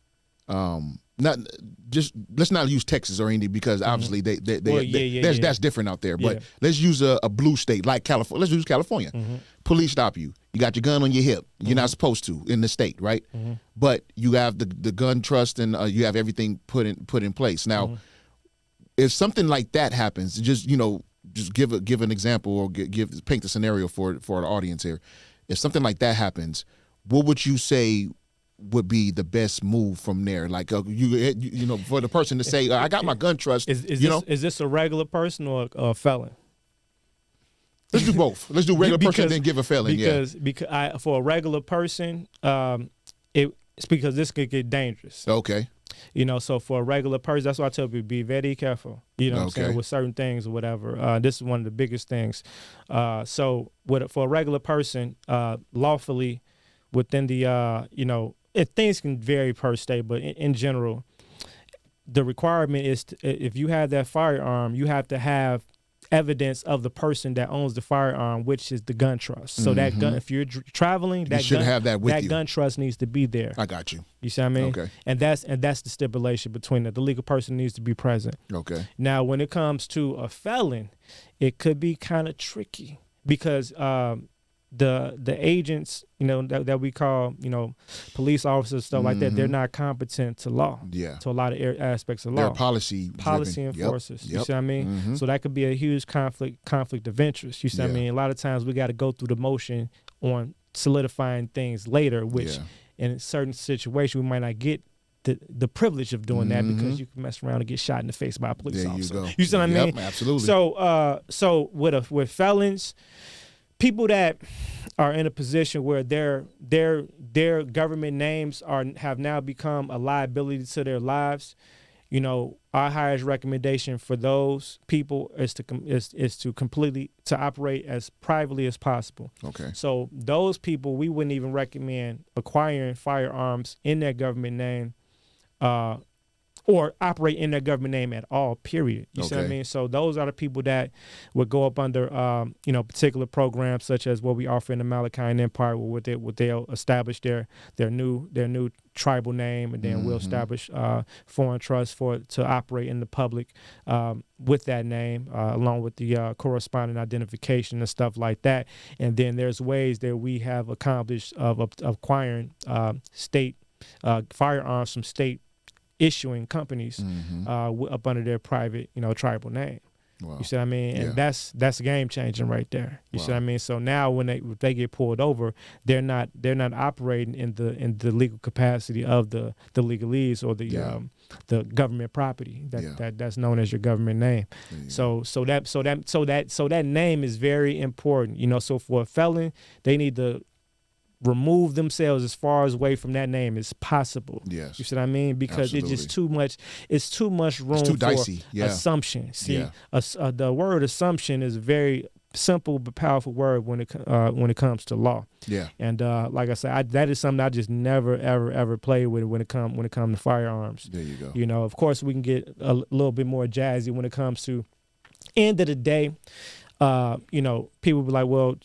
Let's not use Texas or anything because obviously that's different out there. But let's use a blue state like California. Let's use California. Police stop you. You got your gun on your hip. You're not supposed to in the state, right? But you have the gun trust and you have everything put in place. Now, if something like that happens, just give an example or paint the scenario for the audience here. If something like that happens, what would you say would be the best move from there? Like for the person to say, I got my gun trust. Is this a regular person or a felon? Let's do both. Let's do regular person and then give a felon. Because for a regular person, it's because this could get dangerous. Okay. So for a regular person, that's why I tell people be very careful. You know what I'm saying, with certain things or whatever. This is one of the biggest things. So for a regular person, lawfully within the things can vary per state, but in general, the requirement is if you have that firearm, you have to have evidence of the person that owns the firearm, which is the gun trust. So that gun, if you're traveling, that should have that with you. Gun trust needs to be there. I got you. You see what I mean? Okay. And that's the stipulation between the legal person needs to be present. Okay. Now, when it comes to a felon, it could be kind of tricky because the agents, that we call, police officers, stuff like that, they're not competent to law. Yeah. To a lot of aspects of law. They're policy enforcers. You see what I mean? So that could be a huge conflict of interest. You see what I mean? A lot of times we got to go through the motion on solidifying things later, which in a certain situation we might not get the privilege of doing that because you can mess around and get shot in the face by a police officer. You see what I mean? Absolutely. So with felons, people that are in a position where their government names have now become a liability to their lives, our highest recommendation for those people is to completely to operate as privately as possible. Okay. So those people, we wouldn't even recommend acquiring firearms in their government name, or operate in their government name at all, period. You see what I mean? So those are the people that would go up under, particular programs such as what we offer in the Malachai Empire, where they'll establish their new tribal name, and then we'll establish foreign trust to operate in the public with that name, along with the corresponding identification and stuff like that. And then there's ways that we have accomplished of acquiring state firearms from state issuing companies up under their private, tribal name. Wow. You see what I mean? And that's game changing right there. You see what I mean? So now when they get pulled over, they're not operating in the legal capacity of the legalese or the government property that's known as your government name. So that name is very important. So for a felon, they need to remove themselves as far away from that name as possible. Yes. You see what I mean? Because it's just too much. It's too much room for dicey. Assumption. See, the word assumption is a very simple but powerful word when it comes to law. Yeah. And like I said, that is something I just never ever play with when it comes to firearms. There you go. Of course we can get a little bit more jazzy when it comes to end of the day. People be like, well,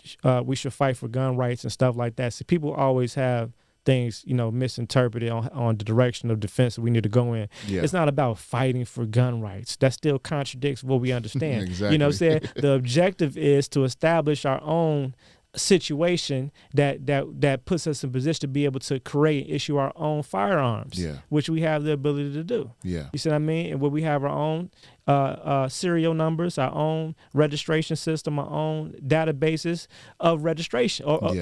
we should fight for gun rights and stuff like that. So people always have things, misinterpreted on the direction of defense that we need to go in. Yeah. It's not about fighting for gun rights. That still contradicts what we understand. Exactly. You know what I'm saying? The objective is to establish our own situation that puts us in position to be able to create and issue our own firearms, which we have the ability to do. Yeah. You see what I mean? And where we have our own serial numbers, our own registration system, our own databases of registration, or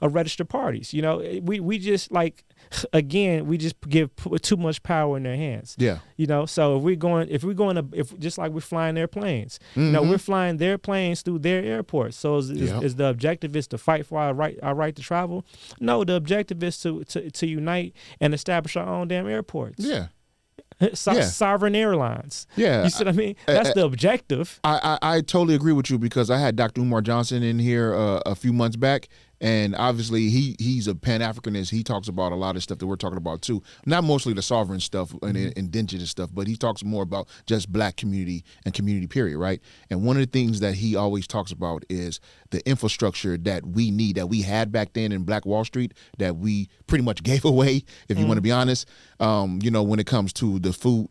of registered parties. We just we just put too much power in their hands. Yeah. So if just like we're flying their planes, we're flying their planes through their airports. So is the objective is to fight for our right to travel? No, the objective is to unite and establish our own damn airports. Yeah. Sovereign airlines. Yeah. You see what I mean? That's the objective. I totally agree with you, because I had Dr. Umar Johnson in here a few months back, and obviously he's a Pan-Africanist. He talks about a lot of stuff that we're talking about too. Not mostly the sovereign stuff and indigenous stuff, but he talks more about just black community and community period, right? And one of the things that he always talks about is the infrastructure that we need, that we had back then in Black Wall Street, that we pretty much gave away, if you want to be honest. When it comes to the food,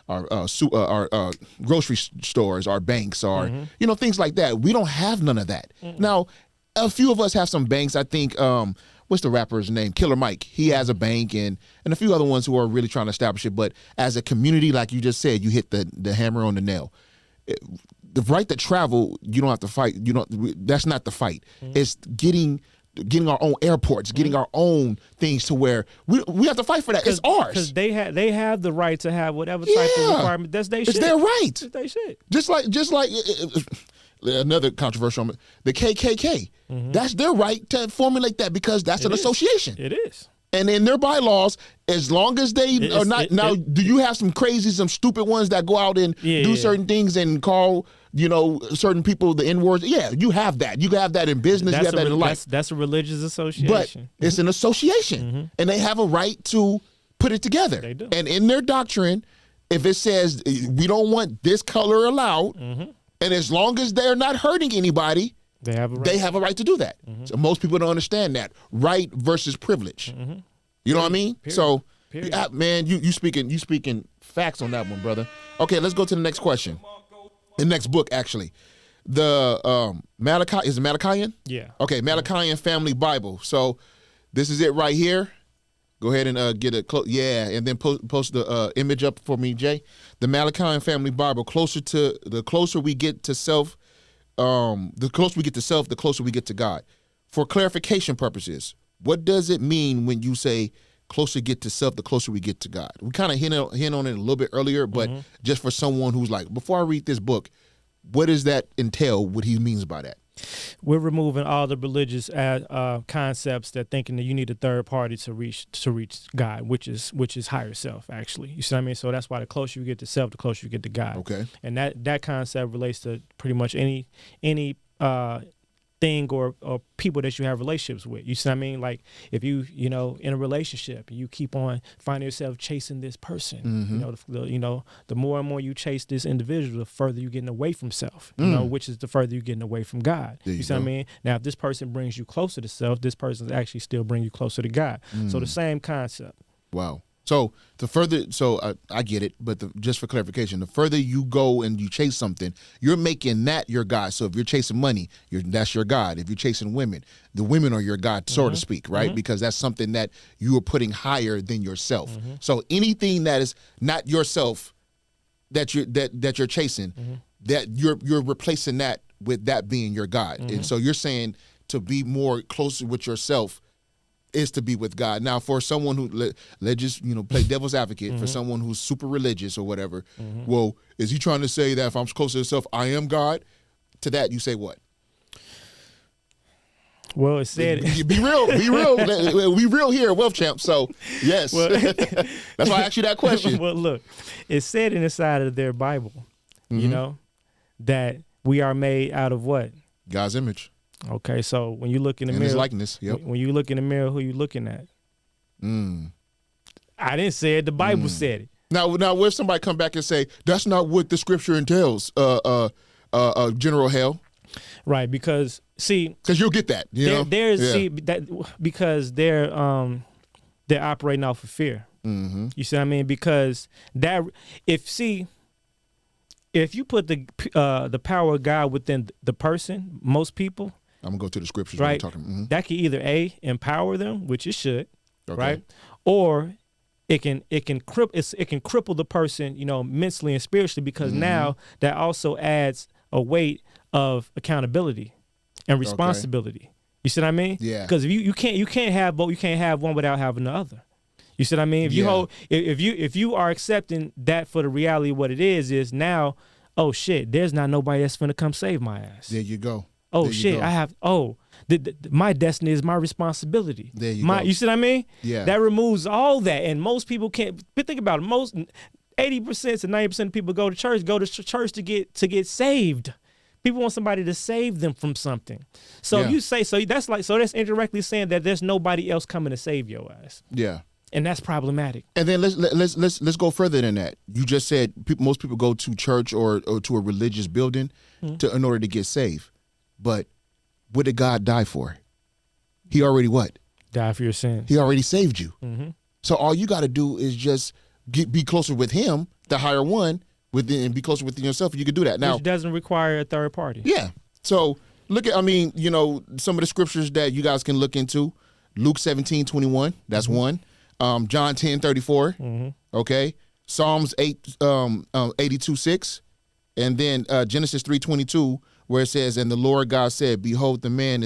our grocery stores, our banks, our things like that. We don't have none of that. Now, a few of us have some banks. I think what's the rapper's name? Killer Mike. He has a bank, and a few other ones who are really trying to establish it. But as a community, like you just said, you hit the hammer on the nail. The right to travel, you don't have to fight. That's not the fight. It's getting our own airports, getting our own things to where we have to fight for that. It's ours. Because they have the right to have whatever type of requirement. That's their shit. It's their right. It's their shit. Just like another controversial, the KKK. That's their right to formulate that, because that's an association. It is. And in their bylaws, as long as they are not do you have some stupid ones that go out and do certain things and call certain people the N-words? Yeah, you have that. You have that in business. You have that in life. That's a religious association. But it's an association, and they have a right to put it together. They do. And in their doctrine, if it says we don't want this color allowed, and as long as they're not hurting anybody, they have a right to do that. So most people don't understand that right versus privilege. You know what I mean? Period. So, man, you speaking facts on that one, brother. Okay, let's go to the next question. The next book, actually, the Malachi, is it Malachian? Yeah. Okay, Malachian Family Bible. So this is it right here. Go ahead and get it close. Yeah, and then post the image up for me, Jay. The Malachai Family Bible. The closer we get to self, the closer we get to God. For clarification purposes, what does it mean when you say closer get to self, the closer we get to God? We kind of hint on it a little bit earlier, but just for someone who's like, before I read this book, what does that entail? What he means by that? We're removing all the religious concepts that thinking that you need a third party to reach God, which is higher self, actually. You see what I mean? So that's why the closer you get to self, the closer you get to God. Okay. And that concept relates to pretty much any thing or people that you have relationships with. You see what I mean? Like if you in a relationship, you keep on finding yourself chasing this person. The more and more you chase this individual, the further you're getting away from self. Which is the further you're getting away from God. You see what I mean? Now, if this person brings you closer to self, this person actually still bring you closer to God. So the same concept. Wow. So I get it, but just for clarification, the further you go and you chase something, you're making that your God. So if you're chasing money, that's your God. If you're chasing women, the women are your God, so to speak, right? Because that's something that you are putting higher than yourself. So anything that is not yourself that you're chasing, that you're replacing that with that being your God. And so you're saying to be more closer with yourself is to be with God. Now, for someone who let's just play devil's advocate, for someone who's super religious or whatever, well, is he trying to say that if I'm closer to self, I am God? To that, you say what? Well, it said be real. We real here at Wealth Champ. So yes, well, that's why I asked you that question. Well, look, it said in the side of their Bible, that we are made out of what? God's image. Okay, so when you look in the mirror, his likeness, when you look in the mirror, who you looking at? I didn't say it. The Bible said it. Now, what if somebody come back and say that's not what the scripture entails? Generalhail. Right, because see, because you'll get that. See that because they're operating off of fear. Mm-hmm. You see what I mean? Because if you put the power of God within the person, most people, I'm gonna go to the scriptures. Right, talking. Mm-hmm. that can either empower them, which it should, Okay. right, or it can cripple the person, mentally and spiritually, because now that also adds a weight of accountability and responsibility. You see what I mean? Yeah. Because if you can't have both. You can't have one without having the other. You see what I mean? If you are accepting that for the reality of what it is now, oh shit, there's not nobody that's finna come save my ass. There you go. Oh shit, I have. My destiny is my responsibility. There you go. You see what I mean? Yeah. That removes all that, and most people can't. But think about it. Most 80% to 90% of people go to church to get saved. People want somebody to save them from something. So if you say that's indirectly saying that there's nobody else coming to save your ass. Yeah. And that's problematic. And then let's go further than that. You just said most people go to church or to a religious building in order to get saved. But what did God die for? He already what? Die for your sins. He already saved you. Mm-hmm. So all you got to do is just be closer with Him, the higher one, and be closer within yourself. And you can do that. Now, which doesn't require a third party. Yeah. So look at, some of the scriptures that you guys can look into. Luke 17:21. That's one. John 10:34. Mm-hmm. Okay. Psalms 82:6. And then Genesis 3:22, where it says, "And the Lord God said, Behold, the man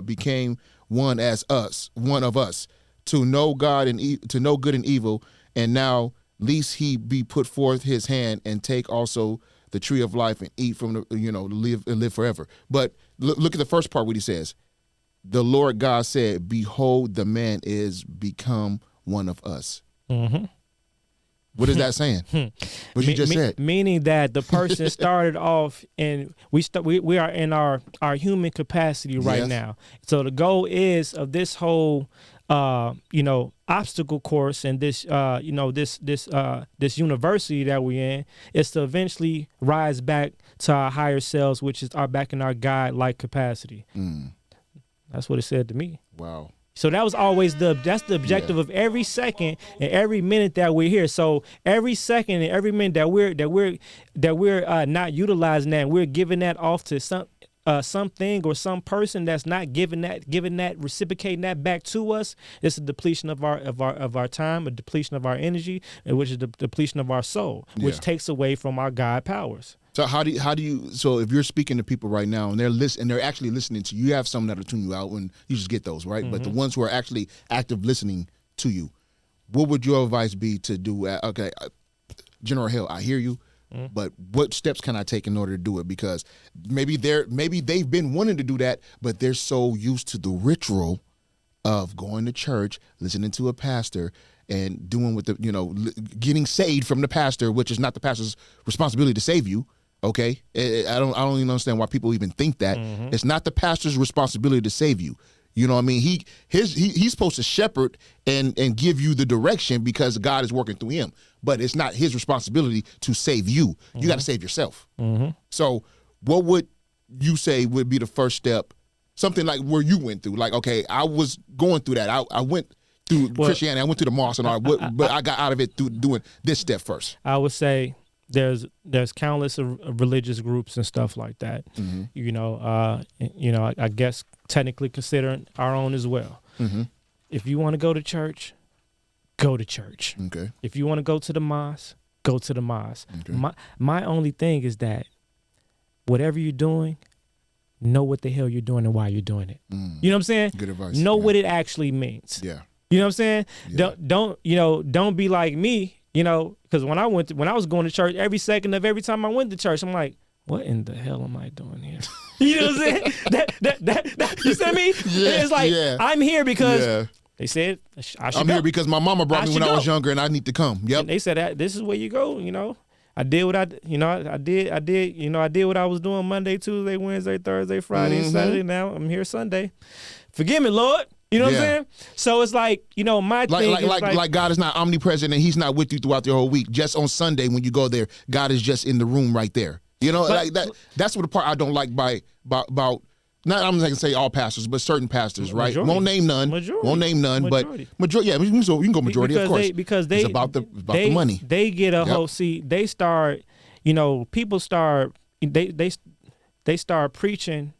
became one of us, to know God and to know good and evil. And now, lest he be put forth his hand and take also the tree of life and eat from the live forever." But look at the first part. What he says, the Lord God said, "Behold, the man is become one of us." Mm-hmm. What is that saying? What you just said. Meaning that the person started off, and we are in our human capacity right now. So the goal is of this whole obstacle course and this this university that we're in is to eventually rise back to our higher selves, which is back in our God-like capacity. That's what it said to me. Wow. So that was always that's the objective of every second and every minute that we're here. So every second and every minute that we're not utilizing that, and we're giving that off to something or some person that's not giving that reciprocating that back to us. It's a depletion of our time, a depletion of our energy, which is the depletion of our soul, which takes away from our God powers. So how do you so if you're speaking to people right now and they're actually listening to you, have some that'll tune you out and you just get those, right? Mm-hmm. But the ones who are actually active listening to you, what would your advice be to do? Okay, Generalhail, I hear you, but what steps can I take in order to do it? Because maybe they've been wanting to do that, but they're so used to the ritual of going to church, listening to a pastor, and doing what getting saved from the pastor, which is not the pastor's responsibility to save you. Okay, I don't even understand why people even think that. It's not the pastor's responsibility to save you. You know what I mean? He's supposed to shepherd and give you the direction because God is working through him. But it's not his responsibility to save you. You got to save yourself. So what would you say would be the first step? Something like where you went through. Like, okay, I was going through that. I went through Christianity. I went to the mosque and all, but I got out of it through doing this step first. I would say there's countless of religious groups and stuff like that. I guess technically considering our own as well. If you want to go to church, go to church. Okay. If you want to go to the mosque, go to the mosque. Okay. My only thing is that whatever you're doing, know what the hell you're doing and why you're doing it. You know what I'm saying? Good advice. Know what it actually means. Yeah. You know what I'm saying? Yeah. Don't be like me. Because when I was going to church, every second of every time I went to church, I'm like, what in the hell am I doing here? You know what I'm saying? that you see what I mean? Yeah, it's like I'm here because they said I should I'm here because my mama brought me when I was younger and I need to come. Yep. And they said this is where you go. I did what I did what I was doing Monday, Tuesday, Wednesday, Thursday, Friday, and Saturday. Now I'm here Sunday. Forgive me, Lord. You know what I'm saying? So it's like, my thing is like God is not omnipresent and he's not with you throughout the whole week. Just on Sunday when you go there, God is just in the room right there. Like that. That's what the part I don't like about Not I'm not gonna say all pastors, but certain pastors, right? Majority. Won't name none. Won't name none, Majority. but majority. Yeah, you can go majority, because of course. Because it's about the money. They get a whole. See, they start. People start. They start preaching.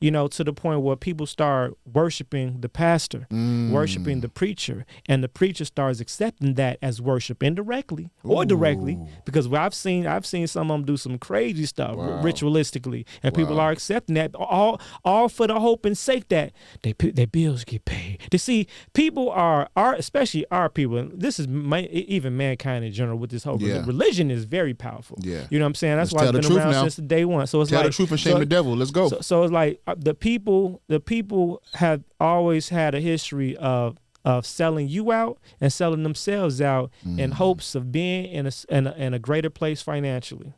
To the point where people start worshiping the pastor, worshiping the preacher, and the preacher starts accepting that as worship indirectly or directly, because I've seen some of them do some crazy stuff ritualistically, and people are accepting that all for the hope and sake that their bills get paid. To see people are especially our people, and this is even mankind in general with this whole religion is very powerful. Yeah. You know what I'm saying? That's why it's been around since the day one. So it's tell like the truth and shame the devil. Let's go. So it's like the people have always had a history of selling you out and selling themselves out in hopes of being in a greater place financially.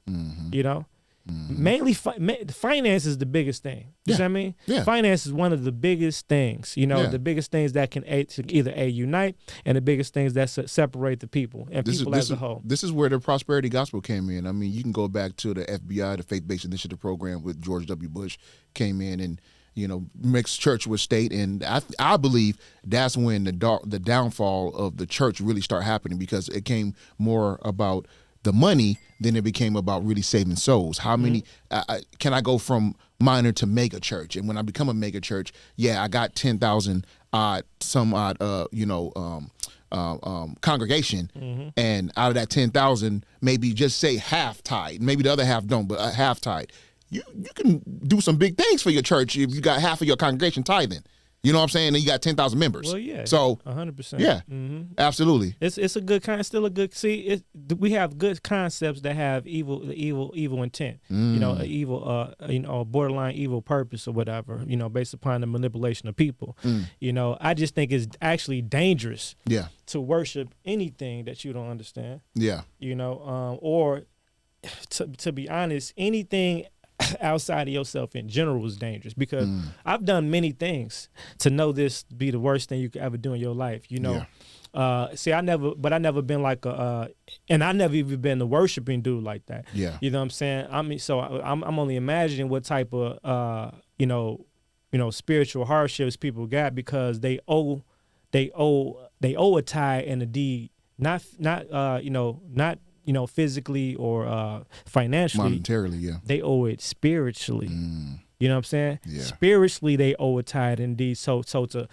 Mainly finance is the biggest thing. You know what I mean? Yeah. Finance is one of the biggest things. The biggest things that can either unite, and the biggest things that separate the people and people as a whole. This is where the prosperity gospel came in. I mean, you can go back to the FBI, the Faith-Based Initiative Program with George W. Bush came in and mixed church with state, and I believe that's when the downfall of the church really started happening, because it came more about the money than it became about really saving souls. How many can I go from minor to mega church? And when I become a mega church, I got 10,000 congregation, and out of that 10,000, maybe just say half tithe. Maybe the other half don't, but half tithe. You can do some big things for your church if you got half of your congregation tithing. You know what I'm saying? And you got 10,000 members. Well, yeah. So 100%. Yeah. Absolutely. It's a good kind. Still a good. See, we have good concepts that have evil intent. Evil. Borderline evil purpose or whatever. Based upon the manipulation of people. I just think it's actually dangerous. Yeah. To worship anything that you don't understand. Yeah. Or to be honest, anything outside of yourself in general is dangerous, because I've done many things to know this be the worst thing you could ever do in your life. I never been like and I never even been a worshiping dude like that. Yeah. You know what I'm saying? I mean, so I'm only imagining what type of spiritual hardships people got, because they owe a tithe and a deed, not physically or financially. Monetarily, yeah. They owe it spiritually. You know what I'm saying? Yeah. Spiritually, they owe a tithe indeed. So to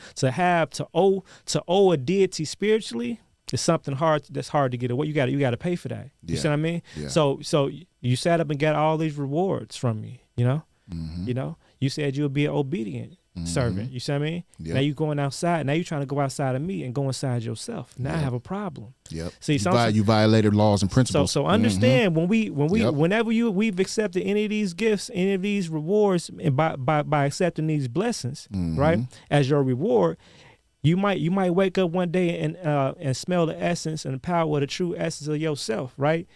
owe a deity spiritually is something that's hard to get away. You got to pay for that. You see what I mean? Yeah. So you sat up and got all these rewards from me. You said you would be an obedient servant. You see what I mean? Yep. Now you going outside. Now you trying to go outside of me and go inside yourself. Now I have a problem. Yep. See, you violated laws and principles. So understand whenever we've accepted any of these gifts, any of these rewards, and by accepting these blessings, right, as your reward, you might wake up one day and smell the essence and the power of the true essence of yourself, right?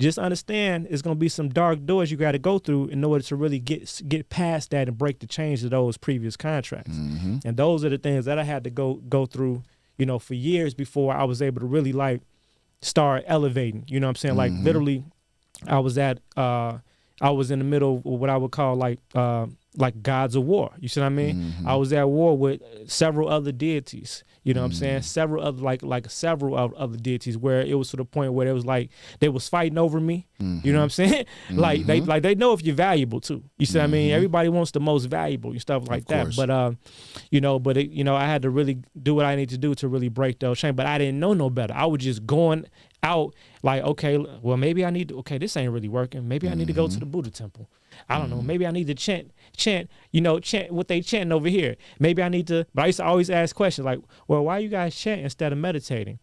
Just understand it's going to be some dark doors you got to go through in order to really get past that and break the chains of those previous contracts. And those are the things that I had to go through, for years before I was able to really like start elevating. You know what I'm saying? Like literally, I was in the middle of what I would call like gods of war. You see what I mean? I was at war with several other deities. You know what I'm saying? Several other deities, where it was to the point where it was like they was fighting over me. You know what I'm saying? Like they know if you're valuable too. You see what I mean? Everybody wants the most valuable and stuff like that. But I had to really do what I need to do to really break those chains. But I didn't know no better. I was just going out like, okay, well maybe I need to, this ain't really working. Maybe I need to go to the Buddha temple. I don't know. Maybe I need to chant what they chanting over here. Maybe I need to, but I used to always ask questions like, well, why you guys chant instead of meditating?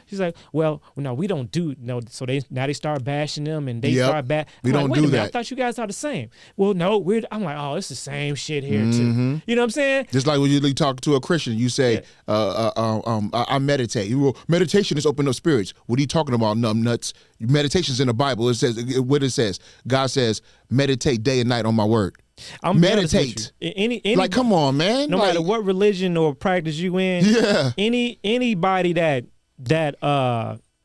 She's like, well, no, we don't do, so they start bashing them and they start we don't do that. I thought you guys are the same. Well, no, I'm like, oh, it's the same shit here too. You know what I'm saying? Just like when you talk to a Christian, you say, I meditate. Meditation is opening up spirits. What are you talking about, numb nuts? Meditation's in the Bible. It says what it says. God says, meditate day and night on my word. Meditate. Any like, come on, man. No matter what religion or practice you in. Yeah. Anybody that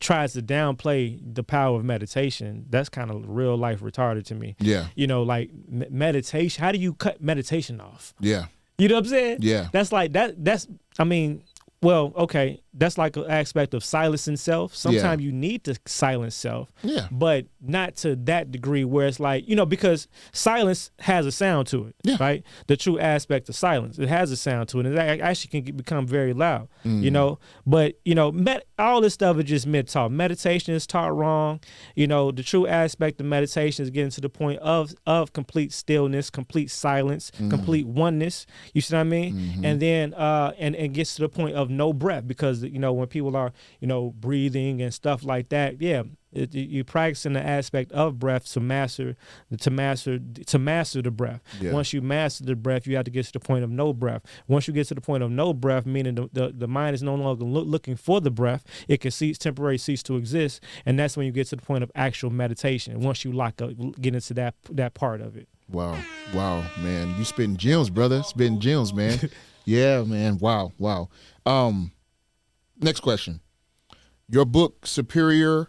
tries to downplay the power of meditation, that's kind of real life retarded to me. Yeah. You know, like meditation. How do you cut meditation off? Yeah. You know what I'm saying? Yeah. That's like that's I mean, well, okay, that's like an aspect of silencing self. Sometimes you need to silence self, but not to that degree where it's like, you know, because silence has a sound to it, right? The true aspect of silence, it has a sound to it, and it actually can become very loud, you know. But, you know, all this stuff is just myth-taught. Meditation is taught wrong. You know, the true aspect of meditation is getting to the point of complete stillness, complete silence, complete oneness. You see what I mean? And then and gets to the point of no breath, because, you know, when people are, you know, breathing and stuff like that, you practicing the aspect of breath to master the breath. Once you master the breath, you have to get to the point of no breath. Once you get to the point of no breath, meaning the mind is no longer looking for the breath, it can temporarily cease to exist, and that's when you get to the point of actual meditation. Once you get into that part of it. Wow, man, you spitting gems, brother. Spitting gems, man. Yeah, man. Wow. Next question. Your book, Superior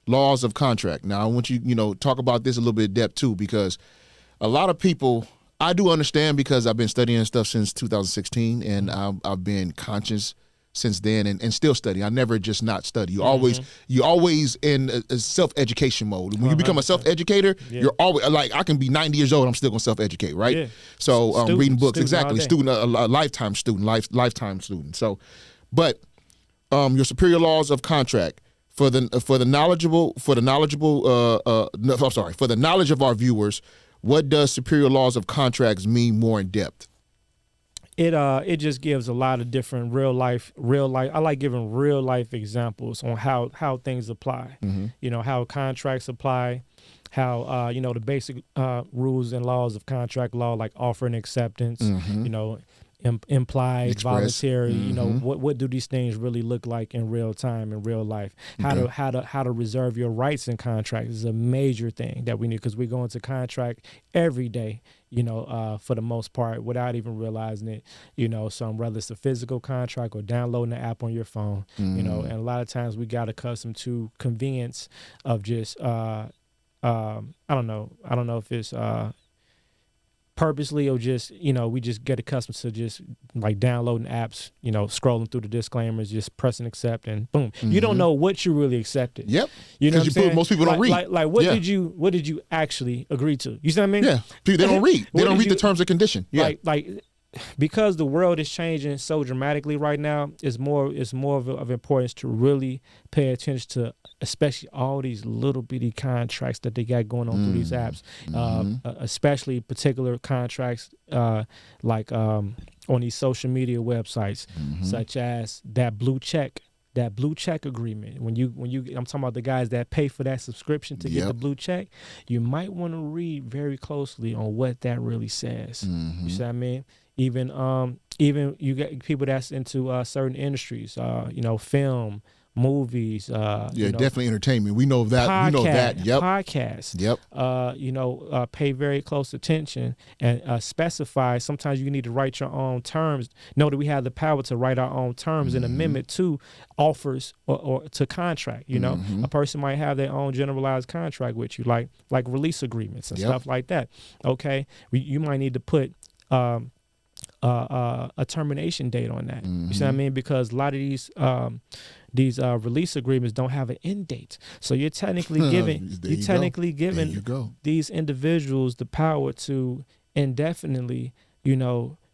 Laws of Contract. Now, I want you, talk about this a little bit in depth too, because a lot of people, I do understand, because I've been studying stuff since 2016, and I've been conscious since then, and still study. I never just not study. You always in a self-education mode. When you become a self-educator, you're always like, I can be 90 years old, I'm still gonna self-educate, right? Yeah. So reading books, exactly. A lifetime student, lifetime student. So, but your superior laws of contract for the knowledge of our viewers, what does superior laws of contracts mean more in depth? It just gives a lot of different real life. I like giving real life examples on how things apply. You know, how contracts apply, how the basic rules and laws of contract law, like offer and acceptance. You know, implied, express, voluntary. You know, what do these things really look like in real time, in real life? How to reserve your rights in contracts is a major thing that we need, because we go into contract every day, for the most part, without even realizing it. So whether it's a physical contract or downloading the app on your phone, and a lot of times we got accustomed to convenience of just I don't know if it's purposely, or just we just get accustomed to just like downloading apps, scrolling through the disclaimers, just pressing accept, and boom, you don't know what you really accepted. Yep. Most people don't read. Like what did you actually agree to? You see what I mean? Yeah, they don't read. They don't read the terms and condition. Yeah. Like because the world is changing so dramatically right now, it's more of importance to really pay attention to, especially all these little bitty contracts that they got going on through these apps, especially particular contracts like on these social media websites, such as that blue check agreement. When you I'm talking about the guys that pay for that subscription to get the blue check, you might want to read very closely on what that really says. You see what I mean? Even you get people that's into certain industries, film, movies, definitely entertainment. We know that. Podcast, we know that. Yep. Podcasts. Pay very close attention and specify. Sometimes you need to write your own terms. Know that we have the power to write our own terms and amendment to offers or to contract. A person might have their own generalized contract with you, like release agreements and stuff like that. Okay, you might need to put a termination date on that. You see what I mean? Because a lot of these release agreements don't have an end date. So you're technically giving these individuals the power to indefinitely,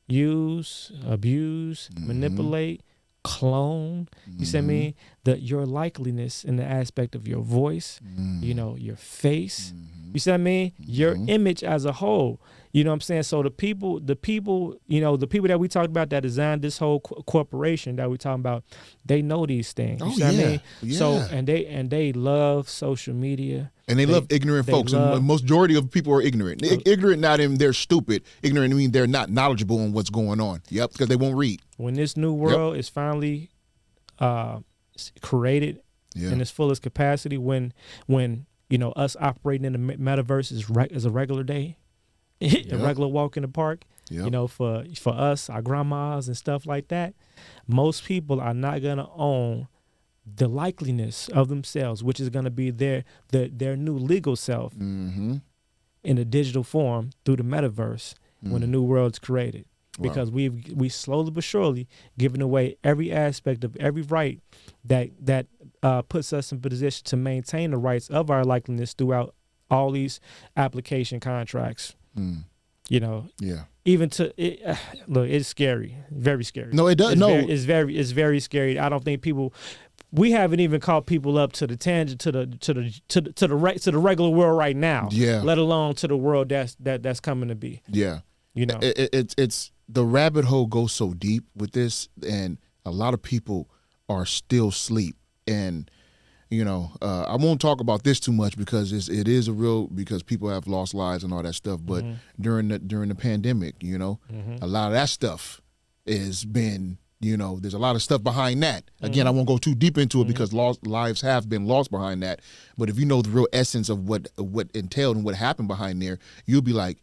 use, abuse, manipulate, clone. You see what I mean? Your likeliness in the aspect of your voice, your face. You see what I mean? Your image as a whole. You know what I'm saying? So the people that we talked about that designed this whole corporation that we talking about, they know these things. You see what I mean? Yeah. So and they love social media. And they love ignorant folks. And the majority of people are ignorant. Ignorant not in they're stupid. Ignorant mean they're not knowledgeable on what's going on. Yep, because they won't read. When this new world is finally created in its fullest capacity, when us operating in the metaverse is a regular day, a regular walk in the park, for us, our grandmas and stuff like that, most people are not gonna own the likeliness of themselves, which is going to be their new legal self Mm-hmm. in a digital form through the metaverse when the new world's created. Because we slowly but surely giving away every aspect of every right that puts us in position to maintain the rights of our likeliness throughout all these application contracts. You know, even to look, it's scary, very scary. No, it does. It's very scary. I don't think people. We haven't even caught people up to the tangent to the regular world right now. Yeah. Let alone to the world that's coming to be. Yeah. You know, it's the rabbit hole goes so deep with this, and a lot of people are still asleep. And you know, I won't talk about this too much because it is a real, because people have lost lives and all that stuff. But during the pandemic, you know, a lot of that stuff has been, you know, there's a lot of stuff behind that. Again, I won't go too deep into it because lives have been lost behind that. But if you know the real essence of what entailed and what happened behind there, you'll be like,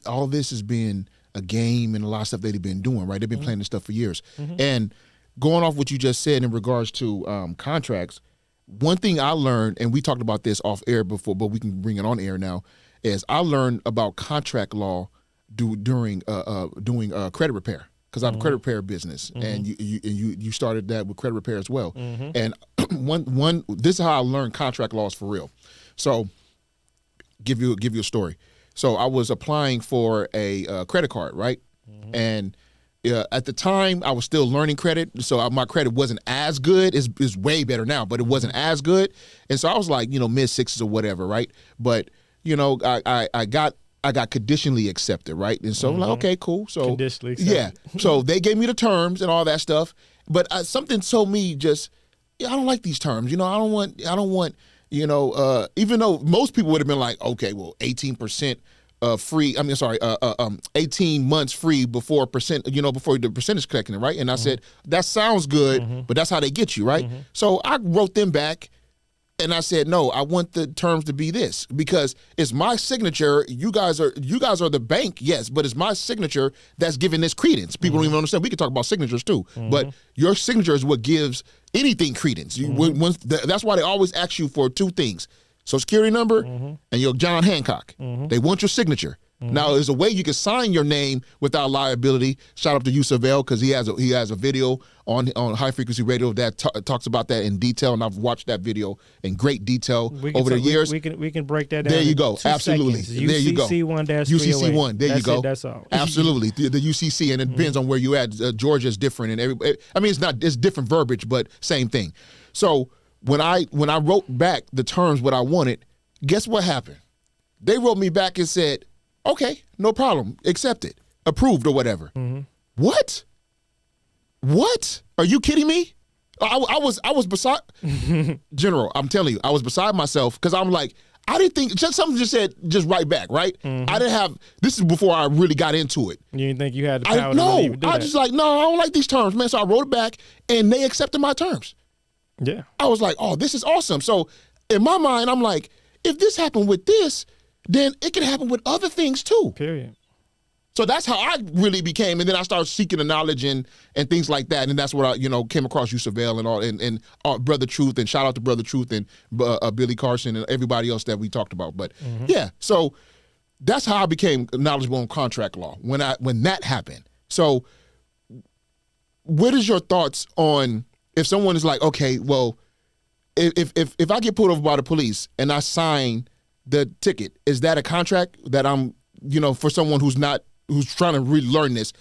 all this has been a game and a lot of stuff they've been doing, right? They've been playing this stuff for years. And going off what you just said in regards to contracts, one thing I learned, and we talked about this off air before, but we can bring it on air now, is I learned about contract law during doing credit repair, because I have a credit repair business, and you started that with credit repair as well. And this is how I learned contract laws for real. So, give you a story. So I was applying for a credit card, right? And at the time, I was still learning credit, so my credit wasn't as good. It's way better now, but it wasn't as good. And so I was like, you know, mid-6s or whatever, right? But you know, I got conditionally accepted, right? And so I'm like, okay, cool. So conditionally accepted. Yeah. So they gave me the terms and all that stuff, but something told me just, I don't like these terms. You know, I don't want. You know, even though most people would have been like, okay, well, 18% free. 18 months free before the percentage collecting it, right? And I said, that sounds good, but that's how they get you, right? So I wrote them back, and I said, no, I want the terms to be this, because it's my signature. You guys are the bank, yes, but it's my signature that's giving this credence. People don't even understand. We can talk about signatures too, but your signature is what gives anything credence. That's why they always ask you for two things: Social Security number and your John Hancock. They want your signature. Now, there's a way you can sign your name without liability. Shout out to Yusuf El, because he has a video on High Frequency Radio that talks about that in detail, and I've watched that video in great detail over the years. We can break that down. There you go. Absolutely. There you go. UCC1-308. There you go. That's all. Absolutely. The UCC, and it depends on where you at. Georgia's different, and it's different verbiage, but same thing. So when I wrote back the terms what I wanted, guess what happened? They wrote me back and said, okay, no problem, accepted, approved, or whatever. What? Are you kidding me? I was beside General. I'm telling you, I was beside myself, because I'm like, I didn't think something just said just right back, right? I didn't have. This is before I really got into it. You didn't think you had the power? No, to even do that. Just like, no, I don't like these terms, man. So I wrote it back, and they accepted my terms. Yeah, I was like, oh, this is awesome. So in my mind, I'm like, if this happened with this, then it can happen with other things too. Period. So that's how I really became, and then I started seeking the knowledge and things like that, and that's what I came across Yusuf El and all, and Brother Truth, and shout out to Brother Truth and Billy Carson and everybody else that we talked about. But yeah, so that's how I became knowledgeable on contract law when that happened. So what is your thoughts on if someone is like, okay, well, if I get pulled over by the police and I sign the ticket, is that a contract that I'm, for someone who's trying to really learn this,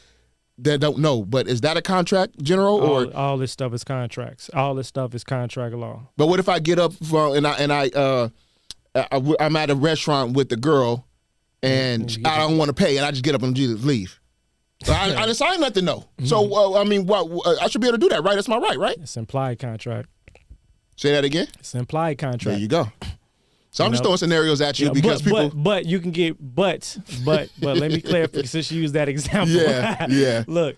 that don't know, but is that a contract, General? Or all this stuff is contracts. All this stuff is contract law. But what if I get up I'm at a restaurant with the girl and I don't want to pay, and I just get up and just leave? I didn't sign nothing, though. So I should be able to do that, right? That's my right? It's implied contract. Say that again. It's implied contract. There you go. So I'm just throwing scenarios at you because people. But you can get but let me clarify, since you use that example. Yeah. Look,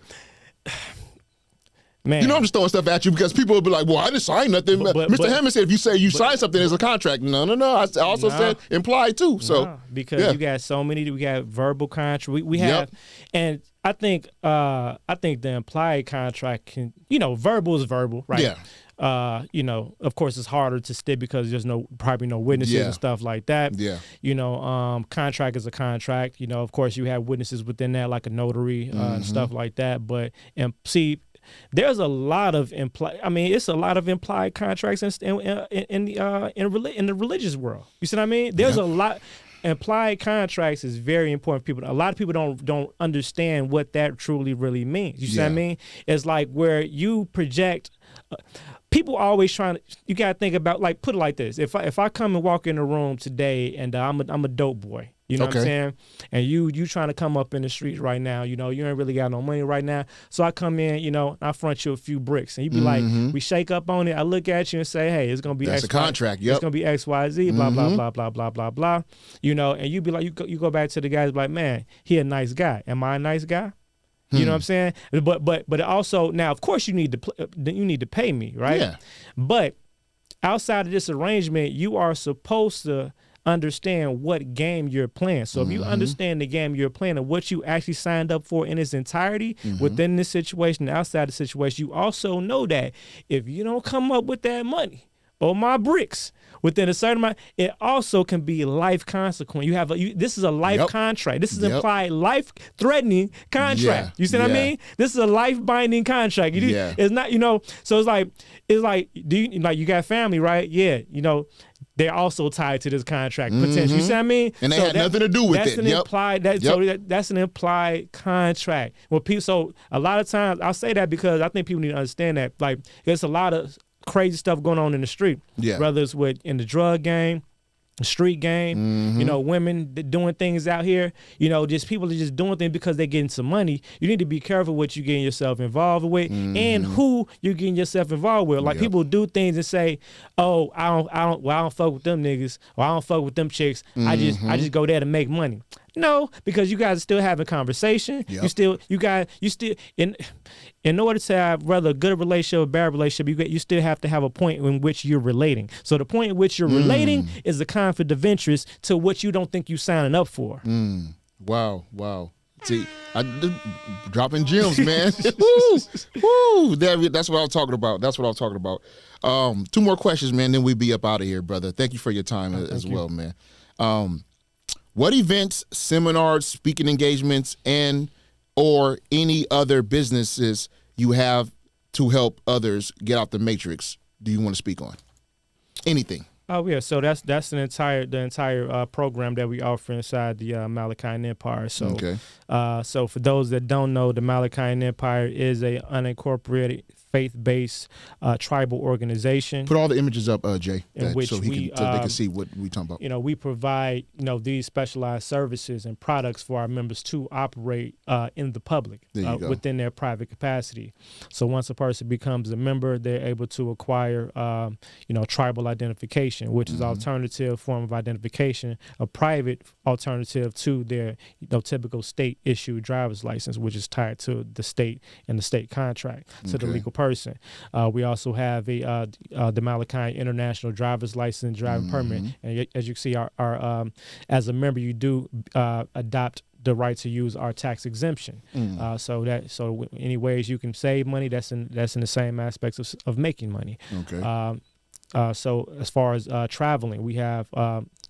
Man. You know, I'm just throwing stuff at you because people will be like, well, I didn't sign nothing. Mr. Hammond said if you say you signed something as a contract, no. I also said implied too. So because you got so many, we got verbal contract. We have, and I think the implied contract can, verbal is verbal, right? Yeah. Of course it's harder to stick because there's probably no witnesses and stuff like that. Yeah. Contract is a contract. Of course you have witnesses within that, like a notary and stuff like that. But see, there's a lot of implied. I mean, it's a lot of implied contracts in the religious world. You see what I mean? There's a lot. Implied contracts is very important. A lot of people don't understand what that truly really means. You see what I mean? It's like where you project. People always trying to. You gotta think about, like, put it like this: if I come and walk in the room today and I'm a dope boy, you know what I'm saying, and you trying to come up in the streets right now, you ain't really got no money right now, so I come in, I front you a few bricks, and you be like, we shake up on it. I look at you and say, hey, it's gonna be that's X, a contract. it's gonna be X, Y, Z, blah blah blah blah blah blah blah, and you be like, you go back to the guys like, man, he a nice guy. Am I a nice guy? You know what I'm saying? But also, now, of course, you need to pay me, right? Yeah. But outside of this arrangement, you are supposed to understand what game you're playing. So if you understand the game you're playing and what you actually signed up for in its entirety within this situation, outside the situation, you also know that if you don't come up with that money or my bricks within a certain amount, it also can be life consequence. This is a life contract. This is implied life-threatening contract. You see what I mean? This is a life-binding contract. It's not, so it's like, you got family, right? Yeah, they're also tied to this contract potentially. You see what I mean? And they had nothing to do with that's it. An implied, so that's an implied contract. So a lot of times, I'll say that because I think people need to understand that. Like, there's a lot of crazy stuff going on in the street, whether it's in the drug game, the street game, women doing things out here, just people are just doing things because they're getting some money. You need to be careful what you're getting yourself involved with and who you're getting yourself involved with. Like, people do things and say, oh, I don't fuck with them niggas, or I don't fuck with them chicks. I just go there to make money. No, because you guys are still having conversation. You still in order to have rather a good relationship or bad relationship, you still have to have a point in which you're relating. So the point in which you're relating is the conflict of interest to what you don't think you're signing up for. Wow. See, dropping gems, man. Woo. That's what I was talking about. 2 more questions, man, then we'll be up out of here, brother. Thank you for your time as well, man. What events, seminars, speaking engagements, and or any other businesses you have to help others get out the matrix do you want to speak on? Anything? Oh yeah, so that's the entire program that we offer inside the Malachai Empire. So, so for those that don't know, the Malachai Empire is a unincorporated, faith-based tribal organization. Put all the images up, Jay, in which so they can see what we talking about. We provide these specialized services and products for our members to operate in the public within their private capacity. So once a person becomes a member, they're able to acquire tribal identification, which is alternative form of identification, a private alternative to their typical state issued driver's license, which is tied to the state and the state contract to the legal person. We also have the Malachai International Driver's License, driving permit, and as you see, our as a member, you do adopt the right to use our tax exemption. So any ways you can save money, that's in the same aspects of making money. So as far as traveling, we have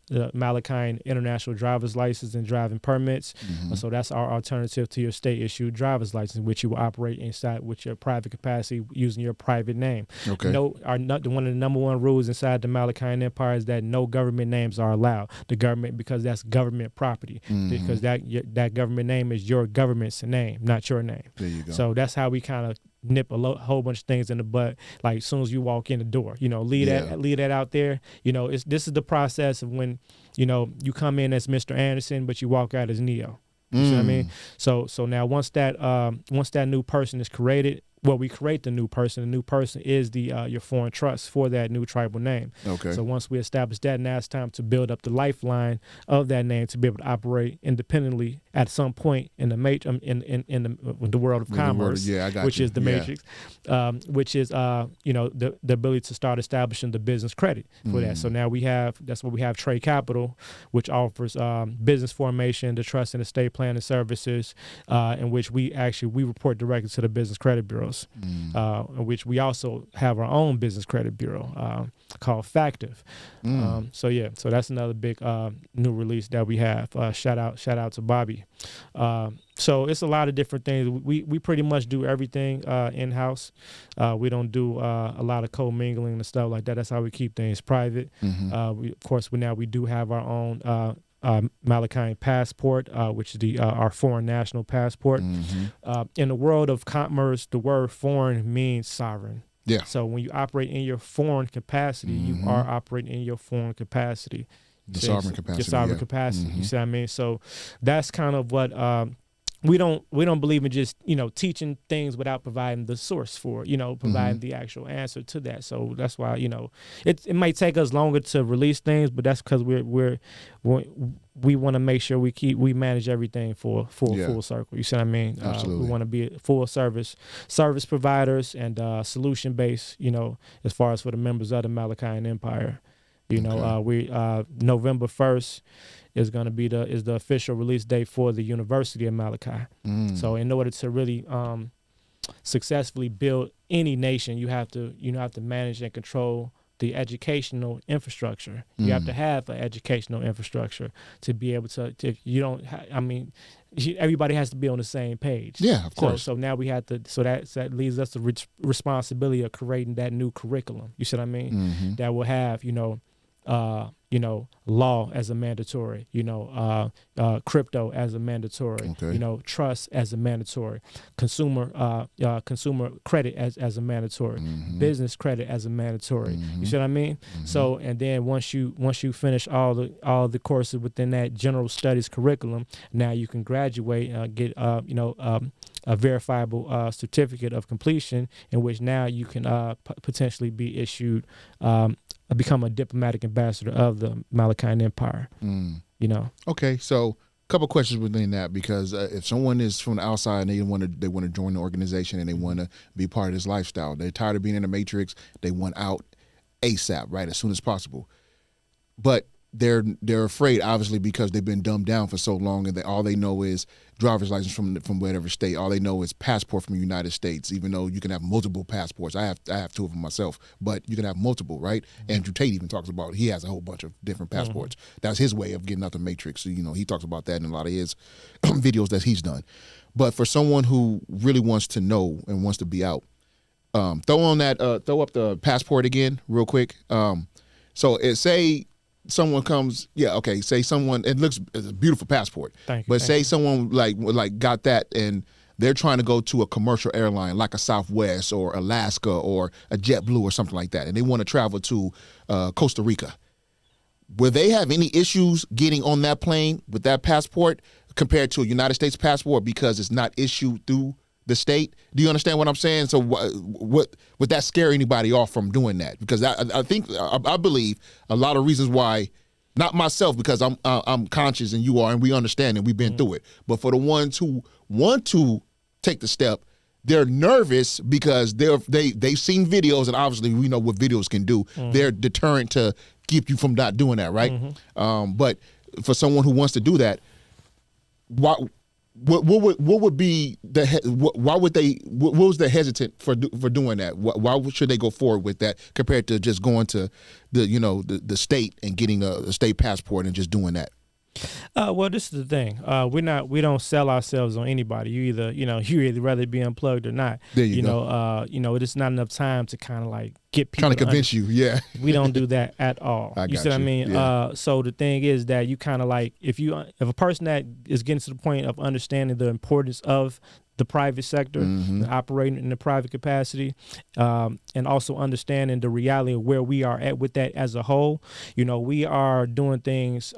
the Malachai International Driver's License and driving permits. So that's our alternative to your state-issued driver's license, which you will operate inside with your private capacity using your private name. One of the number one rules inside the Malachai Empire is that no government names are allowed. The government, because that's government property, because that government name is your government's name, not your name. There you go. So that's how we kind of nip a whole bunch of things in the butt, like as soon as you walk in the door, leave that out there. This is the process of when you come in as Mr. Anderson, but you walk out as Neo. You see what I mean? So now once that new person is created, well, we create the new person. The new person is the your foreign trust for that new tribal name. Okay. So once we establish that, now it's time to build up the lifeline of that name to be able to operate independently at some point in the in the world of commerce, I got which you. is the matrix, which is the ability to start establishing the business credit for that. So now that's what we have trade capital, which offers business formation, the trust and estate planning services, in which we report directly to the business credit bureaus, in which we also have our own business credit bureau called Factive. So that's another big new release that we have. Shout out to Bobby. So it's a lot of different things. We pretty much do everything in-house. We don't do a lot of co-mingling and stuff like that. That's how we keep things private. We do have our own Malachai passport, which is our foreign national passport. In the world of commerce, the word foreign means sovereign. Yeah. So when you operate in your foreign capacity, you are operating in your foreign capacity. The sovereign capacity. Your sovereign capacity. You see what I mean? So that's kind of what we don't believe in just teaching things without providing the source for providing the actual answer to that. So that's why it might take us longer to release things, but that's because we want to make sure we manage everything for full circle. You see what I mean? Absolutely. We want to be full service providers and solution based. As far as for the members of the Malachai Empire. We November 1st is going to be the official release date for the University of Malachai. So in order to really successfully build any nation, you have to manage and control the educational infrastructure. You have to have an educational infrastructure to be able to. If you don't, everybody has to be on the same page. Yeah, of course. So now we have to. So that leaves us the responsibility of creating that new curriculum. You see what I mean? That will have law as a mandatory, crypto as a mandatory, trust as a mandatory, consumer credit as a mandatory, business credit as a mandatory. You see what I mean? So, and then once you finish all the courses within that general studies curriculum, now you can graduate, get a verifiable certificate of completion, in which now you can potentially be issued. Become a diplomatic ambassador of the Malachai Empire. Okay, so a couple questions within that, because if someone is from the outside and they want to join the organization and they want to be part of this lifestyle, they're tired of being in the matrix, they want out ASAP, right, as soon as possible, but they're afraid, obviously, because they've been dumbed down for so long, and all they know is driver's license from whatever state. All they know is passport from the United States, even though you can have multiple passports. I have two of them myself, but you can have multiple, right? Andrew Tate even talks about he has a whole bunch of different passports. That's his way of getting out the matrix. So, he talks about that in a lot of his videos that he's done. But for someone who really wants to know and wants to be out, throw up the passport again real quick. So say someone comes, say someone, it's a beautiful passport. Thank you. But say someone like got that and they're trying to go to a commercial airline like a Southwest or Alaska or a JetBlue or something like that, and they want to travel to Costa Rica. Will they have any issues getting on that plane with that passport compared to a United States passport because it's not issued through the state? Do you understand what I'm saying? So what would that scare anybody off from doing that? Because I believe a lot of reasons why, not myself, because I'm conscious and you are, and we understand and we've been through it. But for the ones who want to take the step, they're nervous because they've seen videos, and obviously we know what videos can do. They're deterrent to keep you from not doing that, right? But for someone who wants to do that, what would be why would they? What was the hesitant for doing that? Why should they go forward with that compared to just going to the state and getting a state passport and just doing that? Well, this is the thing. We don't sell ourselves on anybody. You either rather be unplugged or not. There you go. It's not enough time to kind of like get people kind of convince you. Yeah, we don't do that at all. You see what I mean? Yeah. So the thing is that you kind of like if a person that is getting to the point of understanding the importance of the private sector, operating in the private capacity, and also understanding the reality of where we are at with that as a whole. We are doing things.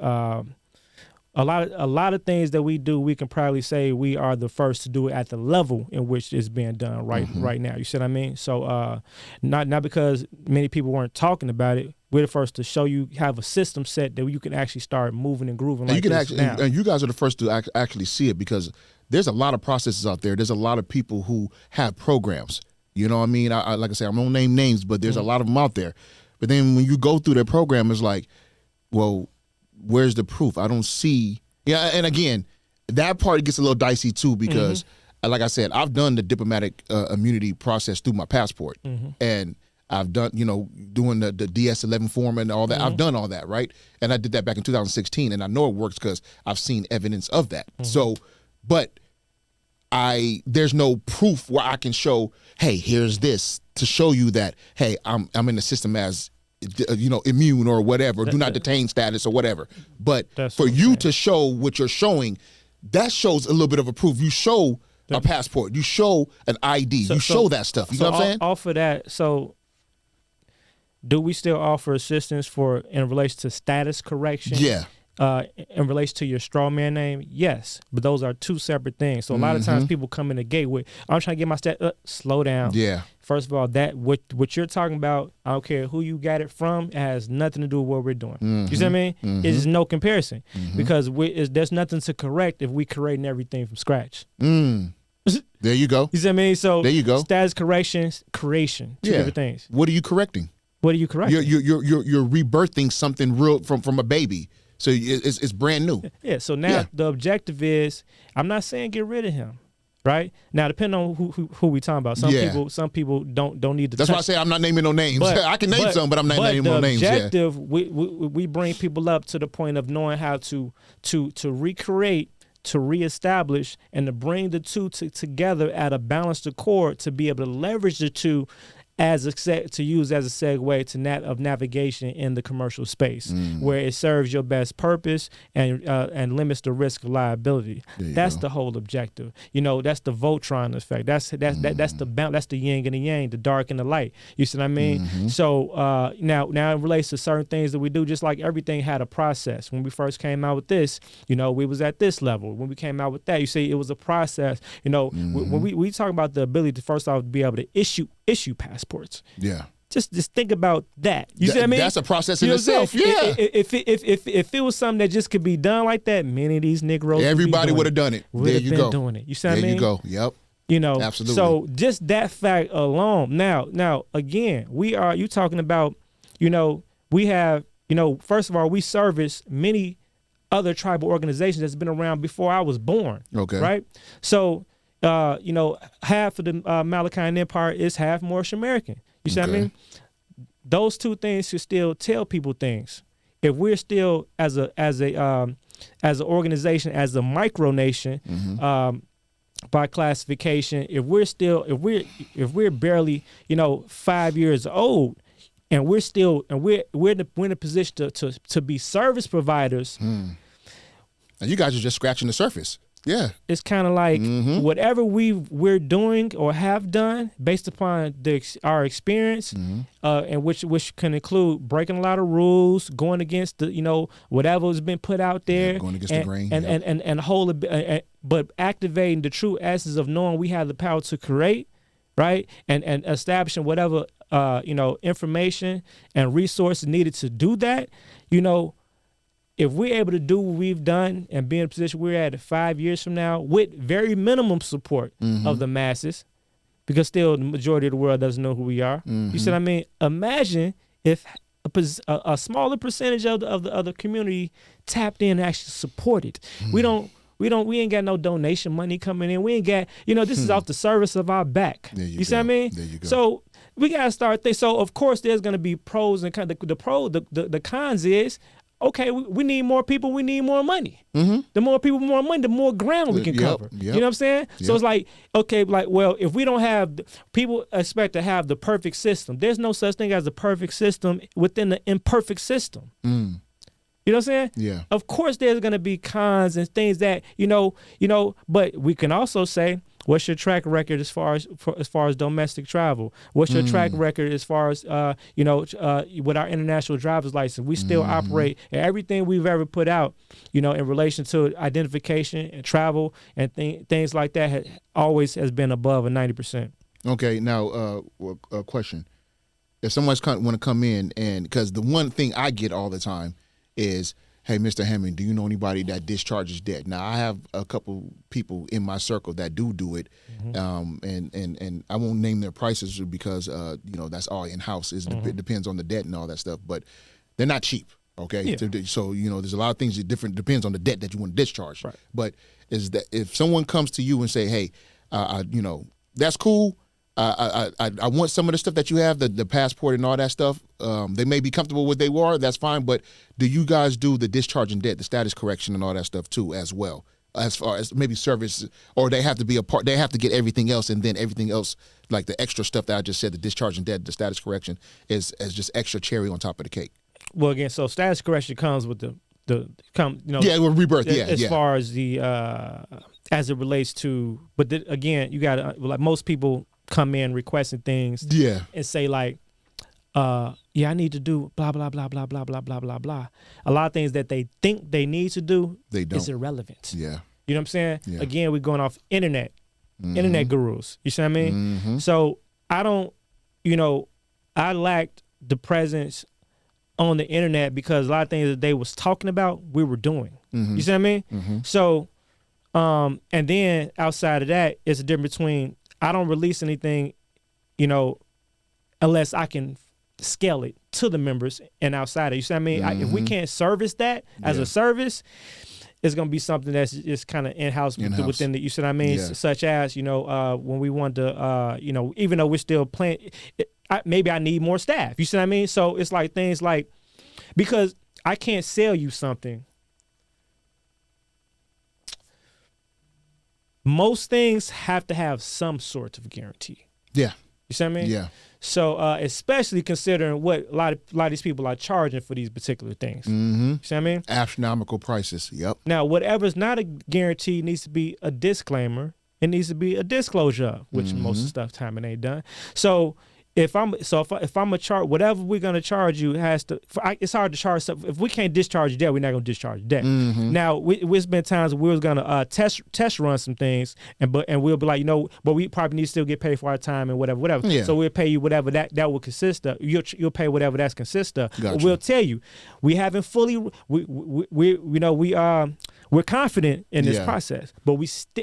a lot of things that we do, we can probably say we are the first to do it at the level in which it's being done right now. You see what I mean? So not because many people weren't talking about it. We're the first to show you have a system set that you can actually start moving and grooving. And you can actually, and you guys are the first to actually see it, because there's a lot of processes out there. There's a lot of people who have programs. You know what I mean? I like I say, I'm gonna name names, but there's a lot of them out there. But then when you go through their program, it's like, well, where's the proof? I don't see. Yeah, and again, that part gets a little dicey too, because like I said, I've done the diplomatic immunity process through my passport, and I've done, doing the DS-11 form and all that. I've done all that, right? And I did that back in 2016, and I know it works because I've seen evidence of that. So, but there's no proof where I can show, hey, here's this to show you that, hey, I'm in the system as immune or whatever, do not detain status or whatever. But for you to show what you're showing, that shows a little bit of a proof. You show a passport, you show an ID, you show that stuff. You know what I'm saying? Off of that, so do we still offer assistance in relation to status correction? Yeah. In relation to your straw man name, yes, but those are two separate things. So a lot of times people come in the gate with, I'm trying to get my slow down. Yeah. First of all, that what you're talking about, I don't care who you got it from, it has nothing to do with what we're doing. You see what I mean? It's no comparison because there's nothing to correct if we creating everything from scratch. There you go. You see what I mean? So there you go. Status correction, creation, two different things. What are you correcting? What are you correcting? You're rebirthing something real from a baby. So it's brand new. Yeah. So now the objective is, I'm not saying get rid of him, right? Now depending on who we talking about. Some people don't need to. That's why I say I'm not naming no names. I can name some, but I'm not naming no names. The objective, we bring people up to the point of knowing how to recreate, to reestablish, and to bring the two together at a balanced accord to be able to leverage the two to use as a segue to navigation in the commercial space, where it serves your best purpose and limits the risk of liability. That's the whole objective. That's the Voltron effect. That's the yin and the yang, the dark and the light. You see what I mean? So now it relates to certain things that we do. Just like everything had a process. When we first came out with this, we was at this level. When we came out with that, you see, it was a process. When we talk about the ability to first off be able to issue passports. Yeah. Just think about that. You see what I mean? That's a process in itself. Yeah. If it was something that just could be done like that, many of these Negroes, everybody would have done it. There you go. Doing it. You see what I mean? There you go. Yep. Absolutely. So just that fact alone. Now again, you talking about, we have, first of all, we service many other tribal organizations that's been around before I was born. Okay. Right. So. Half of the Malachai Empire is half Moorish American. You see what I mean? Those two things should still tell people things. If we're still as an organization, as a micronation, by classification, if we're barely 5 years old, and we're in a position to be service providers, and you guys are just scratching the surface. Yeah, it's kind of like whatever we're doing or have done based upon our experience, and which can include breaking a lot of rules, going against the whatever has been put out there, going against the grain, and but activating the true essence of knowing we have the power to create, right, and establishing whatever information and resources needed to do that, If we're able to do what we've done and be in a position we're at 5 years from now with very minimum support of the masses, because still the majority of the world doesn't know who we are. You see what I mean? Imagine if a smaller percentage of the community tapped in and actually supported. We ain't got no donation money coming in. We ain't got, this is off the service of our back. You see what I mean? There you go. So we got to start there. So of course there's going to be pros and cons. The cons is, okay, we need more people, we need more money. The more people, more money, the more ground we can cover. You know what I'm saying? So it's like, okay, if we don't have, people expect to have the perfect system. There's no such thing as a perfect system within the imperfect system. You know what I'm saying? Yeah. Of course there's going to be cons and things that, but we can also say, What's your track record as far as domestic travel? What's your track record as far as with our international driver's license? We still operate, and everything we've ever put out, in relation to identification and travel and things like that, always has been above a 90%. Okay, now a question: if someone's want to come in, and because the one thing I get all the time is, hey, Mr. Hammond, do you know anybody that discharges debt? Now, I have a couple people in my circle that do it, and I won't name their prices because that's all in house. It depends on the debt and all that stuff, but they're not cheap. Okay, yeah. So there's a lot of things that depends on the debt that you want to discharge. Right. But is that if someone comes to you and say, hey, that's cool. I want some of the stuff that you have, the passport and all that stuff. They may be comfortable with they were, that's fine. But do you guys do the discharge and debt, the status correction and all that stuff too as well? As far as maybe service, or they have to be a part, they have to get everything else, and then everything else, like the extra stuff that I just said, the discharge and debt, the status correction is just extra cherry on top of the cake. Well, again, so status correction comes with rebirth. As far as the as it relates to, but again, you got to, like most people come in requesting things, and say like, I need to do blah blah blah blah blah blah blah blah blah. A lot of things that they think they need to do, they don't. Is irrelevant. Yeah, you know what I'm saying? Yeah. Again, we're going off internet gurus. You see what I mean? So I don't, I lacked the presence on the internet because a lot of things that they was talking about, we were doing. You see what I mean? So, and then outside of that, it's a difference between, I don't release anything, unless I can scale it to the members and outside of, you see what I mean? If we can't service that as a service, it's going to be something that's just kind of in-house within the, you see what I mean? Yeah. Such as, when we want to, even though we're still playing, maybe I need more staff. You see what I mean? So it's like things like, because I can't sell you something. Most things have to have some sort of guarantee. Yeah. You see what I mean? Yeah. So especially considering what a lot of these people are charging for these particular things. You see what I mean? Astronomical prices. Yep. Now, whatever's not a guarantee needs to be a disclaimer. It needs to be a disclosure, which most of the stuff time it ain't done. So if I'm a charge, whatever we're gonna charge you has to. It's hard to charge stuff. If we can't discharge debt, we're not gonna discharge debt. Now, it's been times we was gonna test run some things, and we'll be like, but we probably need to still get paid for our time and whatever. Yeah. So we'll pay you whatever that will consist of. You'll pay whatever that's consist of. Gotcha. But we'll tell you, we haven't fully. We're confident in this process, but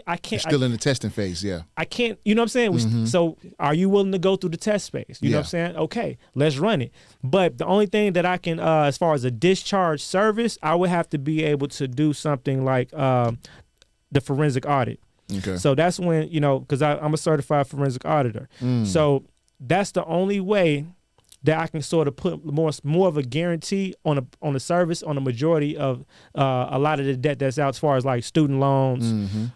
I can't. You're still in the testing phase. Yeah. I can't. You know what I'm saying? So, are you willing to go through the test phase? You know what I'm saying? Okay, let's run it. But the only thing that I can, as far as a discharge service, I would have to be able to do something like the forensic audit. Okay. So that's when, because I'm a certified forensic auditor. So that's the only way that I can sort of put more of a guarantee on a service on a majority of a lot of the debt that's out, as far as like student loans,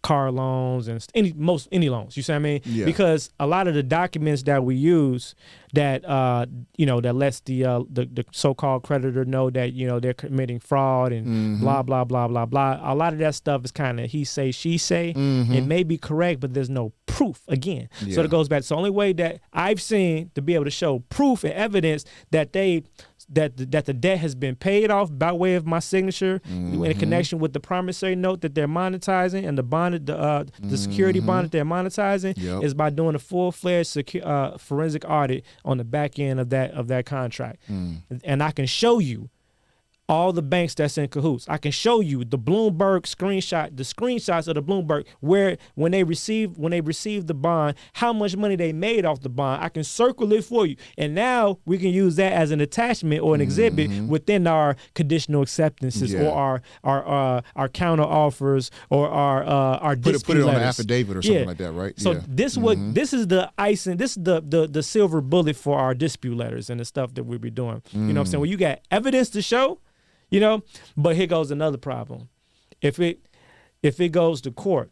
car loans, and any loans. You see what I mean? Yeah. Because a lot of the documents that we use that that lets the so-called creditor know that they're committing fraud and blah blah blah blah blah. A lot of that stuff is kind of he say she say. It may be correct, but there's no proof again. Yeah. So it goes back. So the only way that I've seen to be able to show proof and evidence that that the debt has been paid off by way of my signature in connection with the promissory note that they're monetizing and the bond, the security bond that they're monetizing is by doing a full-fledged forensic audit on the back end of that contract. And I can show you all the banks that's in cahoots. I can show you the Bloomberg screenshots of the Bloomberg where when they received the bond, how much money they made off the bond. I can circle it for you. And now we can use that as an attachment or an exhibit within our conditional acceptances or our counter offers or our dispute put it on an letters. affidavit or something like that, right? So this is the icing, this is the silver bullet for our dispute letters and the stuff that we'll be doing. You know what I'm saying? When you got evidence to show, but here goes another problem. If it goes to court,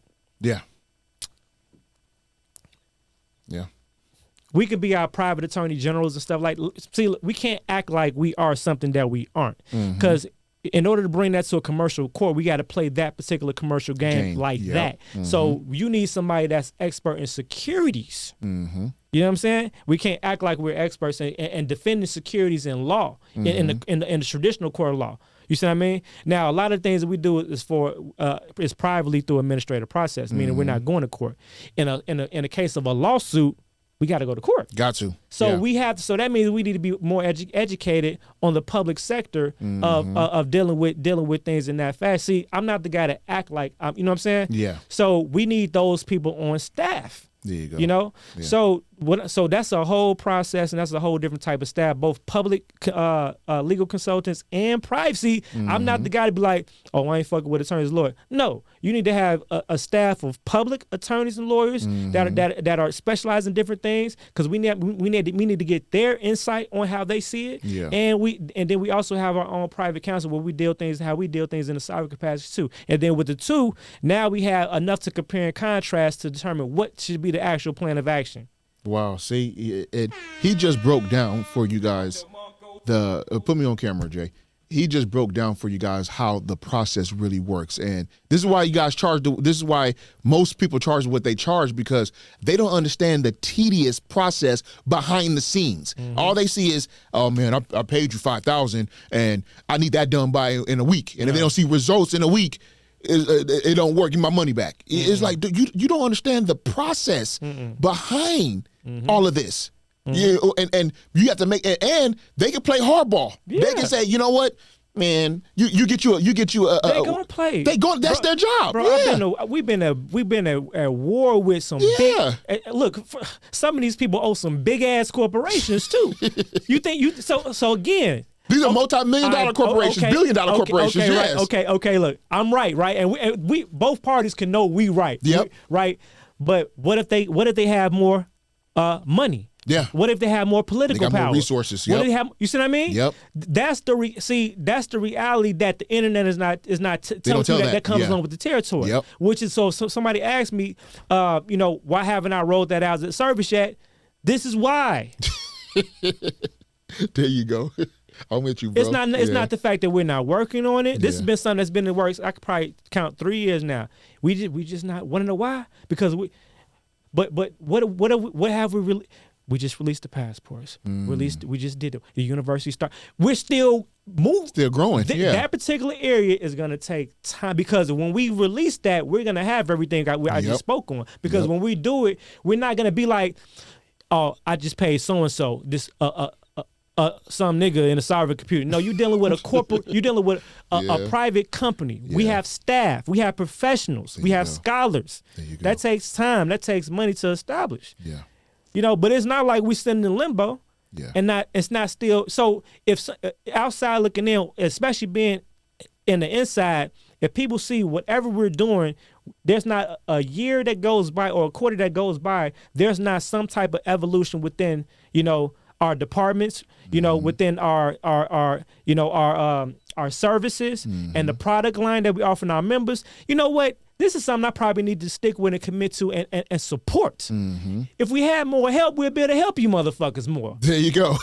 we could be our private attorney generals and stuff like. See, we can't act like we are something that we aren't, because in order to bring that to a commercial court, we got to play that particular commercial game like that. So you need somebody that's expert in securities. You know what I'm saying? We can't act like we're experts in defending securities in law, in the traditional court of law. You see what I mean? Now, a lot of things that we do is privately through administrative process, meaning we're not going to court. In a case of a lawsuit, we got to go to court. Got to. So so that means we need to be more educated on the public sector of dealing with things in that fashion. See, I'm not the guy to act like you know what I'm saying? Yeah. So we need those people on staff. There you go. You know, so that's a whole process, and that's a whole different type of staff, both public legal consultants and privacy. I'm not the guy to be like, oh, I ain't fucking with attorneys and lawyers. No, you need to have a staff of public attorneys and lawyers that are specialized in different things, because we need to get their insight on how they see it. Yeah. And then we also have our own private counsel where we deal things how we deal things in a cyber capacity too. And then with the two, now we have enough to compare and contrast to determine what should be the actual plan of action. Wow, see, he just broke down for you guys put me on camera, Jay. He just broke down for you guys how the process really works. And this is why you guys this is why most people charge what they charge, because they don't understand the tedious process behind the scenes. All they see is, oh man, I paid you $5,000 and I need that done in a week. And if they don't see results in a week, it don't work. Give my money back. It's like, you don't understand the process behind all of this. And you have to and they can play hardball. They can say, you know what, man, you get you a they gonna play. That's their job. Bro, we've been at war with some big. Look, some of these people owe some big ass corporations too. You think so again? These are multi-million-dollar corporations, billion-dollar corporations. Okay, yes. right. Okay. Look, I'm right, and we both parties can know we right. Yep. Right. But what if they have more money? Yeah. What if they have more political they got power? More resources. What if they have? You see what I mean? Yep. That's the reality that the internet is not telling you that comes along with the territory. Yep. Which is so somebody asked me, why haven't I rolled that out as a service yet? This is why. There you go. I'm with you, bro. It's not the fact that we're not working on it. This has been something that's been in the works. I could probably count 3 years now. We just not want to know why, because but what have we really? We just released the passports. We just did it. The university start. We're still moving. Still growing. That particular area is going to take time, because when we release that, we're going to have everything I just spoke on. Because when we do it, we're not going to be like, oh, I just paid so and so this some nigga in a cyber computer. No, you're dealing with a corporate. You're dealing with a private company. We have staff. We have professionals. We have scholars. That takes time. That takes money to establish. Yeah. But it's not like we sitting in limbo. Yeah. And it's not still. So if outside looking in, especially being in the inside, if people see whatever we're doing, there's not a year that goes by or a quarter that goes by, there's not some type of evolution within, our departments, within our services and the product line that we offer our members. You know what? This is something I probably need to stick with and commit to and support. If we had more help, we'd be able to help you motherfuckers more. There you go.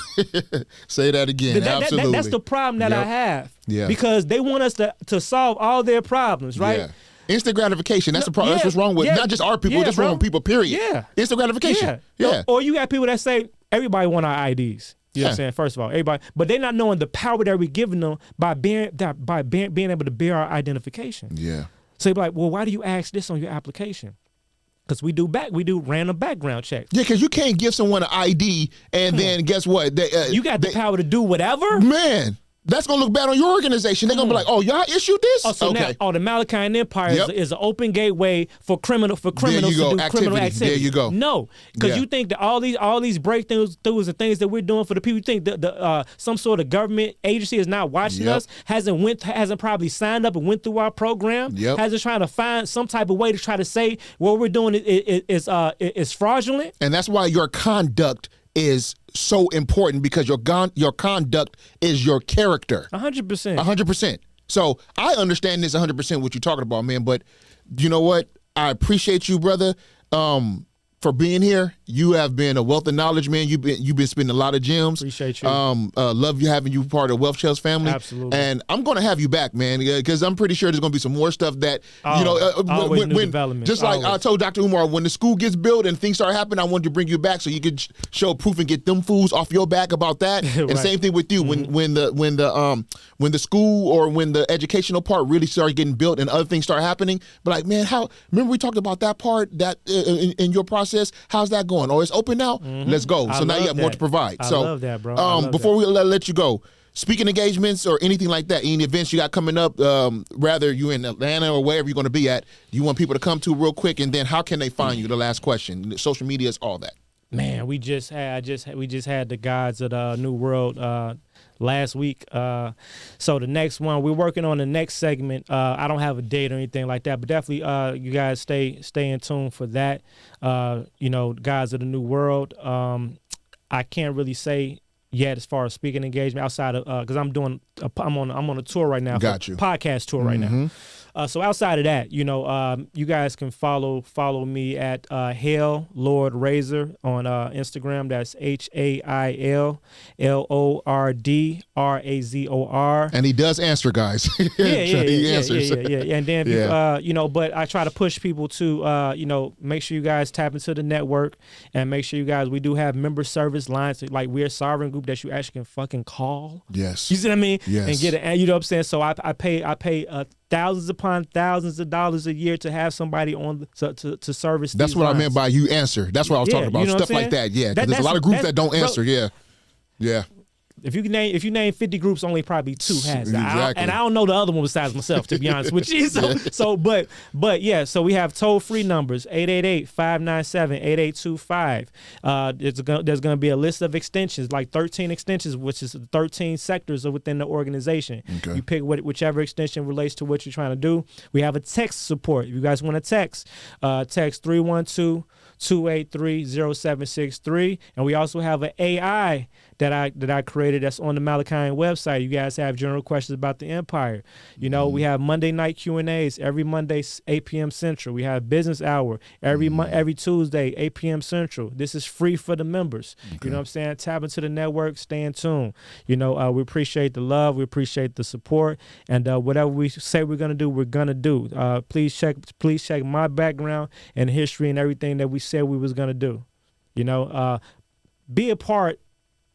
Say that again. Absolutely. That's the problem that I have. Yeah. Because they want us to solve all their problems, right? Yeah. Instant gratification. That's the problem. That's what's wrong with not just our people. That's wrong with people, period. Yeah. Instant gratification. Yeah. Or you got people that say, everybody want our IDs. You know what I'm saying? First of all, everybody, but they're not knowing the power that we're giving them by being able to bear our identification. Yeah. So you're like, well, why do you ask this on your application? Because we do random background checks. Yeah, because you can't give someone an ID and then guess what? You got the power to do whatever. Man, that's gonna look bad on your organization. They're gonna be like, "Oh, y'all issued this." Now, the Malachai Empire is an open gateway for criminals to do criminal activity. There you go. No, because you think that all these breakthroughs and things that we're doing for the people, you think that some sort of government agency is not watching us, hasn't probably signed up and went through our program, hasn't trying to find some type of way to try to say what we're doing is fraudulent. And that's why your conduct is so important, because your conduct is your character. 100%. 100%. So I understand this 100% what you're talking about, man. But you know what? I appreciate you, brother. for being here. You have been a wealth of knowledge, man. You've been spending a lot of gems. Appreciate you. Love you having you part of Wealth Chels family. Absolutely. And I'm going to have you back, man, because I'm pretty sure there's going to be some more stuff that always new developments. Just like I told Dr. Umar, when the school gets built and things start happening, I want to bring you back so you could show proof and get them fools off your back about that. Right. And same thing with you when the school or when the educational part really started getting built and other things start happening. But like, man, remember we talked about that part that in your process? How's that going? Oh, it's open now. Let's go. So now you have more to provide. I love that, bro. Before we let you go, speaking engagements or anything like that, any events you got coming up, rather you in Atlanta or wherever you're going to be at, you want people to come to real quick, and then how can they find you? The last question. Social media is all that. Man, we just had the Gods of the New World last week. So the next one, we're working on the next segment. I don't have a date or anything like that, but definitely you guys stay in tune for that. Gods of the New World. I can't really say yet as far as speaking engagement outside of because I'm on a tour right now. Got you. Podcast tour right now. So outside of that, you guys can follow me at Hail Lord Razor on Instagram. That's HailLordRazor. And he does answer, guys. He answers. Yeah. And then but I try to push people to make sure you guys tap into the network and make sure you guys, we do have member service lines, like we're a sovereign group that you actually can fucking call. Yes. You see what I mean? Yes. And get it. You know what I'm saying? So I pay thousands upon thousands of dollars a year to have somebody on to service. That's what lines. I meant by you answer. That's what I was talking about. Stuff like that. Yeah, because there's a lot of groups that don't answer. Yeah. If you name 50 groups, only probably 2 has that. Exactly. And I don't know the other one besides myself, to be honest with you. So we have toll-free numbers, 888-597-8825. There's going to be a list of extensions, like 13 extensions, which is 13 sectors within the organization. Okay. You pick whichever extension relates to what you're trying to do. We have a text support. If you guys want to text 312-283-0763. And we also have an AI that I created that's on the Malachai website. You guys have general questions about the empire. We have Monday night Q&As every Monday, 8 p.m. Central. We have business hour every Tuesday, 8 p.m. Central. This is free for the members. Okay. You know what I'm saying? Tap into the network, stay in tune. We appreciate the love, we appreciate the support, and whatever we say we're gonna do, we're gonna do. Please check my background and history and everything that we said we was gonna do. Be a part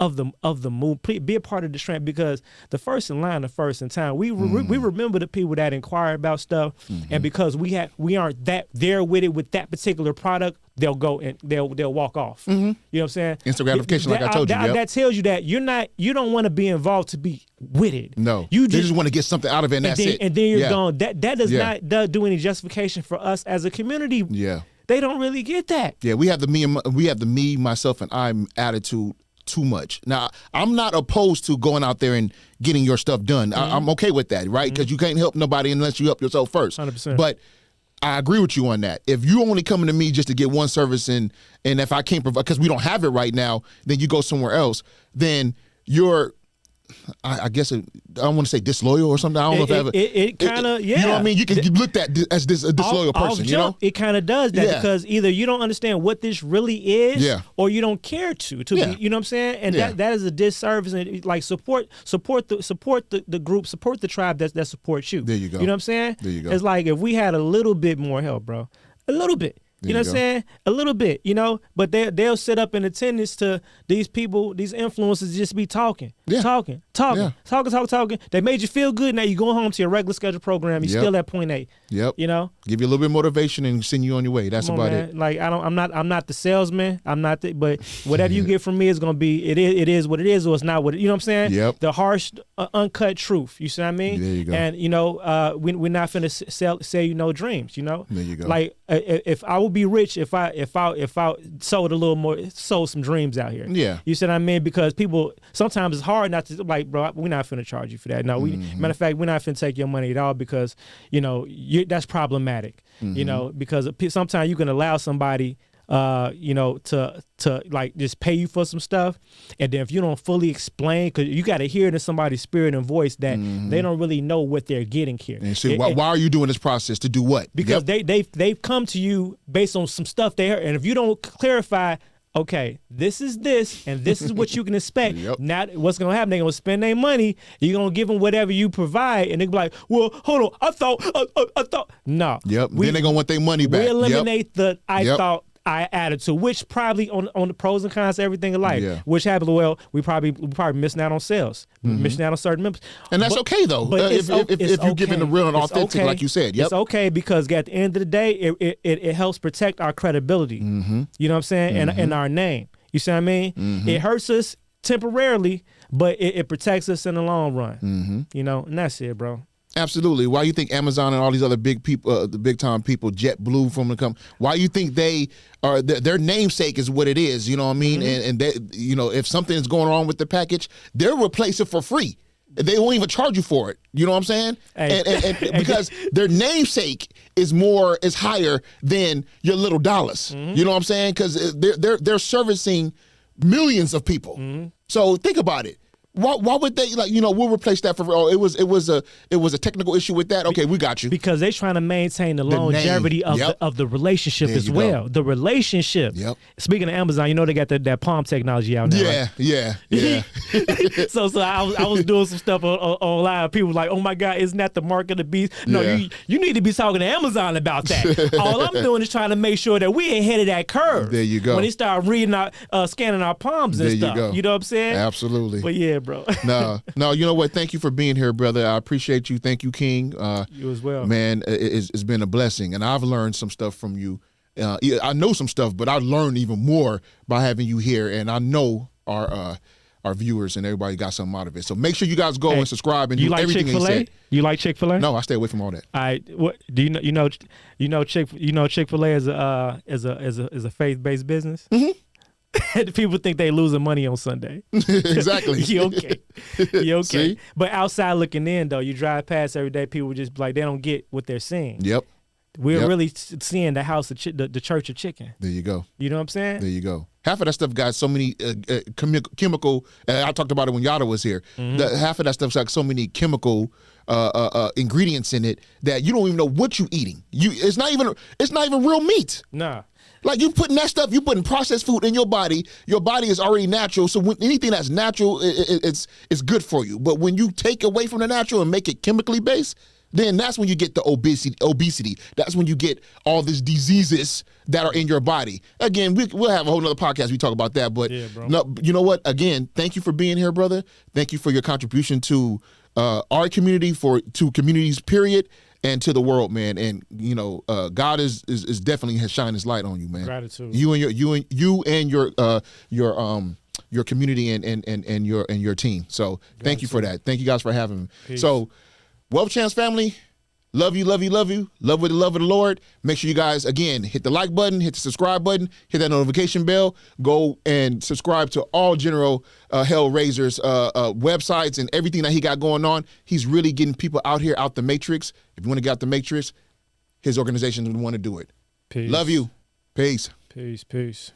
of the move. Be a part of the strength, because the first in line, the first in time. We remember the people that inquire about stuff, and because we aren't that there with it with that particular product, they'll go and they'll walk off. You know what I'm saying? Instant gratification, like I told you. That tells you that you don't want to be involved to be with it. No, you just want to get something out of it, and that's it. And then you're gone. That does not do any justification for us as a community. Yeah, they don't really get that. Yeah, we have the me, myself, and I attitude too much. Now, I'm not opposed to going out there and getting your stuff done. I'm okay with that, right? Because you can't help nobody unless you help yourself first. 100%. But I agree with you on that. If you only coming to me just to get one service and if I can't provide, because we don't have it right now, then you go somewhere else, then you're, I guess I don't want to say disloyal or something. I don't know if it kind of, You know what I mean? You can get looked at as a disloyal person, It kind of does that because either you don't understand what this really is, or you don't care to be, you know what I'm saying? And that is a disservice. And like support the group, support the tribe that supports you. There you go. You know what I'm saying? There you go. It's like if we had a little bit more help, bro, a little bit. You know what I'm saying? A little bit, but they'll sit up in attendance to these people, these influencers just be talking. Talking. They made you feel good. Now you going home to your regular scheduled program. You still at point A. Yep. Give you a little bit of motivation and send you on your way. That's about it. Like I'm not the salesman. But whatever you get from me is gonna be it is what it is, or it's not what it, you know what I'm saying? Yep. The harsh, uncut truth. You see what I mean? There you go. And we're not finna sell you no dreams. There you go. Like if I would be rich if I sold a little more, sold some dreams out here. Yeah. You see what I mean? Because people sometimes it's hard not to, like, bro, we're not finna charge you for that. No, matter of fact, we're not finna take your money at all because that's problematic. Because sometimes you can allow somebody to like just pay you for some stuff, and then if you don't fully explain, because you got to hear it in somebody's spirit and voice that they don't really know what they're getting here. And so why are you doing this process, to do what? Because they've come to you based on some stuff they heard, and if you don't clarify, okay, this is this, and this is what you can expect. Now, what's going to happen? They're going to spend their money. You're going to give them whatever you provide, and they'll be like, well, hold on, I thought. No. Then they're going to want their money back. We eliminate the I thought I attitude, which probably on the pros and cons of everything in life, which happens, well, we probably missing out on sales, missing out on certain members. And that's okay, though, if you're giving the real and authentic, like you said. It's okay, because at the end of the day, it helps protect our credibility. You know what I'm saying? And our name. You see what I mean? It hurts us temporarily, but it protects us in the long run. You know, and that's it, bro. Absolutely. Why you think Amazon and all these other big people, the big time people, JetBlue from the company, why you think they are, their namesake is what it is, you know what I mean? And they, you know, if something is going on with the package, they'll replace it for free. They won't even charge you for it. You know what I'm saying? Hey. And because their namesake is higher than your little dollars. You know what I'm saying? Because they're servicing millions of people. So think about it. Why would they, like, you know, we'll replace that for, it was a technical issue with that. Okay, we got you. Because they're trying to maintain the longevity of the relationship as well. The relationship. Speaking of Amazon, you know, they got that palm technology out now. Yeah. So I was doing some stuff online. People were like, oh my God, isn't that the mark of the beast? No, you need to be talking to Amazon about that. All I'm doing is trying to make sure that we ahead of that curve. There you go. When they start reading scanning our palms and stuff. You know what I'm saying? Absolutely. But yeah, bro. No, you know what? Thank you for being here, brother. I appreciate you. Thank you, King. You as well. Man, it's been a blessing, and I've learned some stuff from you. I know some stuff, but I've learned even more by having you here, and I know our viewers and everybody got something out of it. So make sure you guys go and subscribe and do everything he said. You like Chick-fil-A? No, I stay away from all that. What do you know Chick-fil-A is a faith-based business? People think they losing money on Sunday. Exactly. You okay. See? But outside looking in, though, you drive past every day, people just like, they don't get what they're seeing. We're really seeing the house of the church of chicken. There you go. You know what I'm saying? There you go. Half of that stuff got so many chemical. I talked about it when Yada was here. Half of that stuff's got so many chemical ingredients in it that you don't even know what you're eating. It's not even real meat. Nah. Like, you putting that stuff, you putting processed food in your body. Your body is already natural, so when anything that's natural, it's good for you. But when you take away from the natural and make it chemically based, then that's when you get the obesity. That's when you get all these diseases that are in your body. Again, we'll have a whole nother podcast. We talk about that. But no, you know what? Again, thank you for being here, brother. Thank you for your contribution to our community, to communities, period, and to the world, man. And you know, God is definitely has shined His light on you, man. Gratitude. You and your community and your team. So thank you for that. Thank you guys for having me. Peace. So, Wealth Chance family, love you. Love with the love of the Lord. Make sure you guys, again, hit the like button, hit the subscribe button, hit that notification bell. Go and subscribe to all Generalhail Razor's websites and everything that he got going on. He's really getting people out here, out the matrix. If you want to get out the matrix, his organization would want to do it. Peace. Love you. Peace. Peace.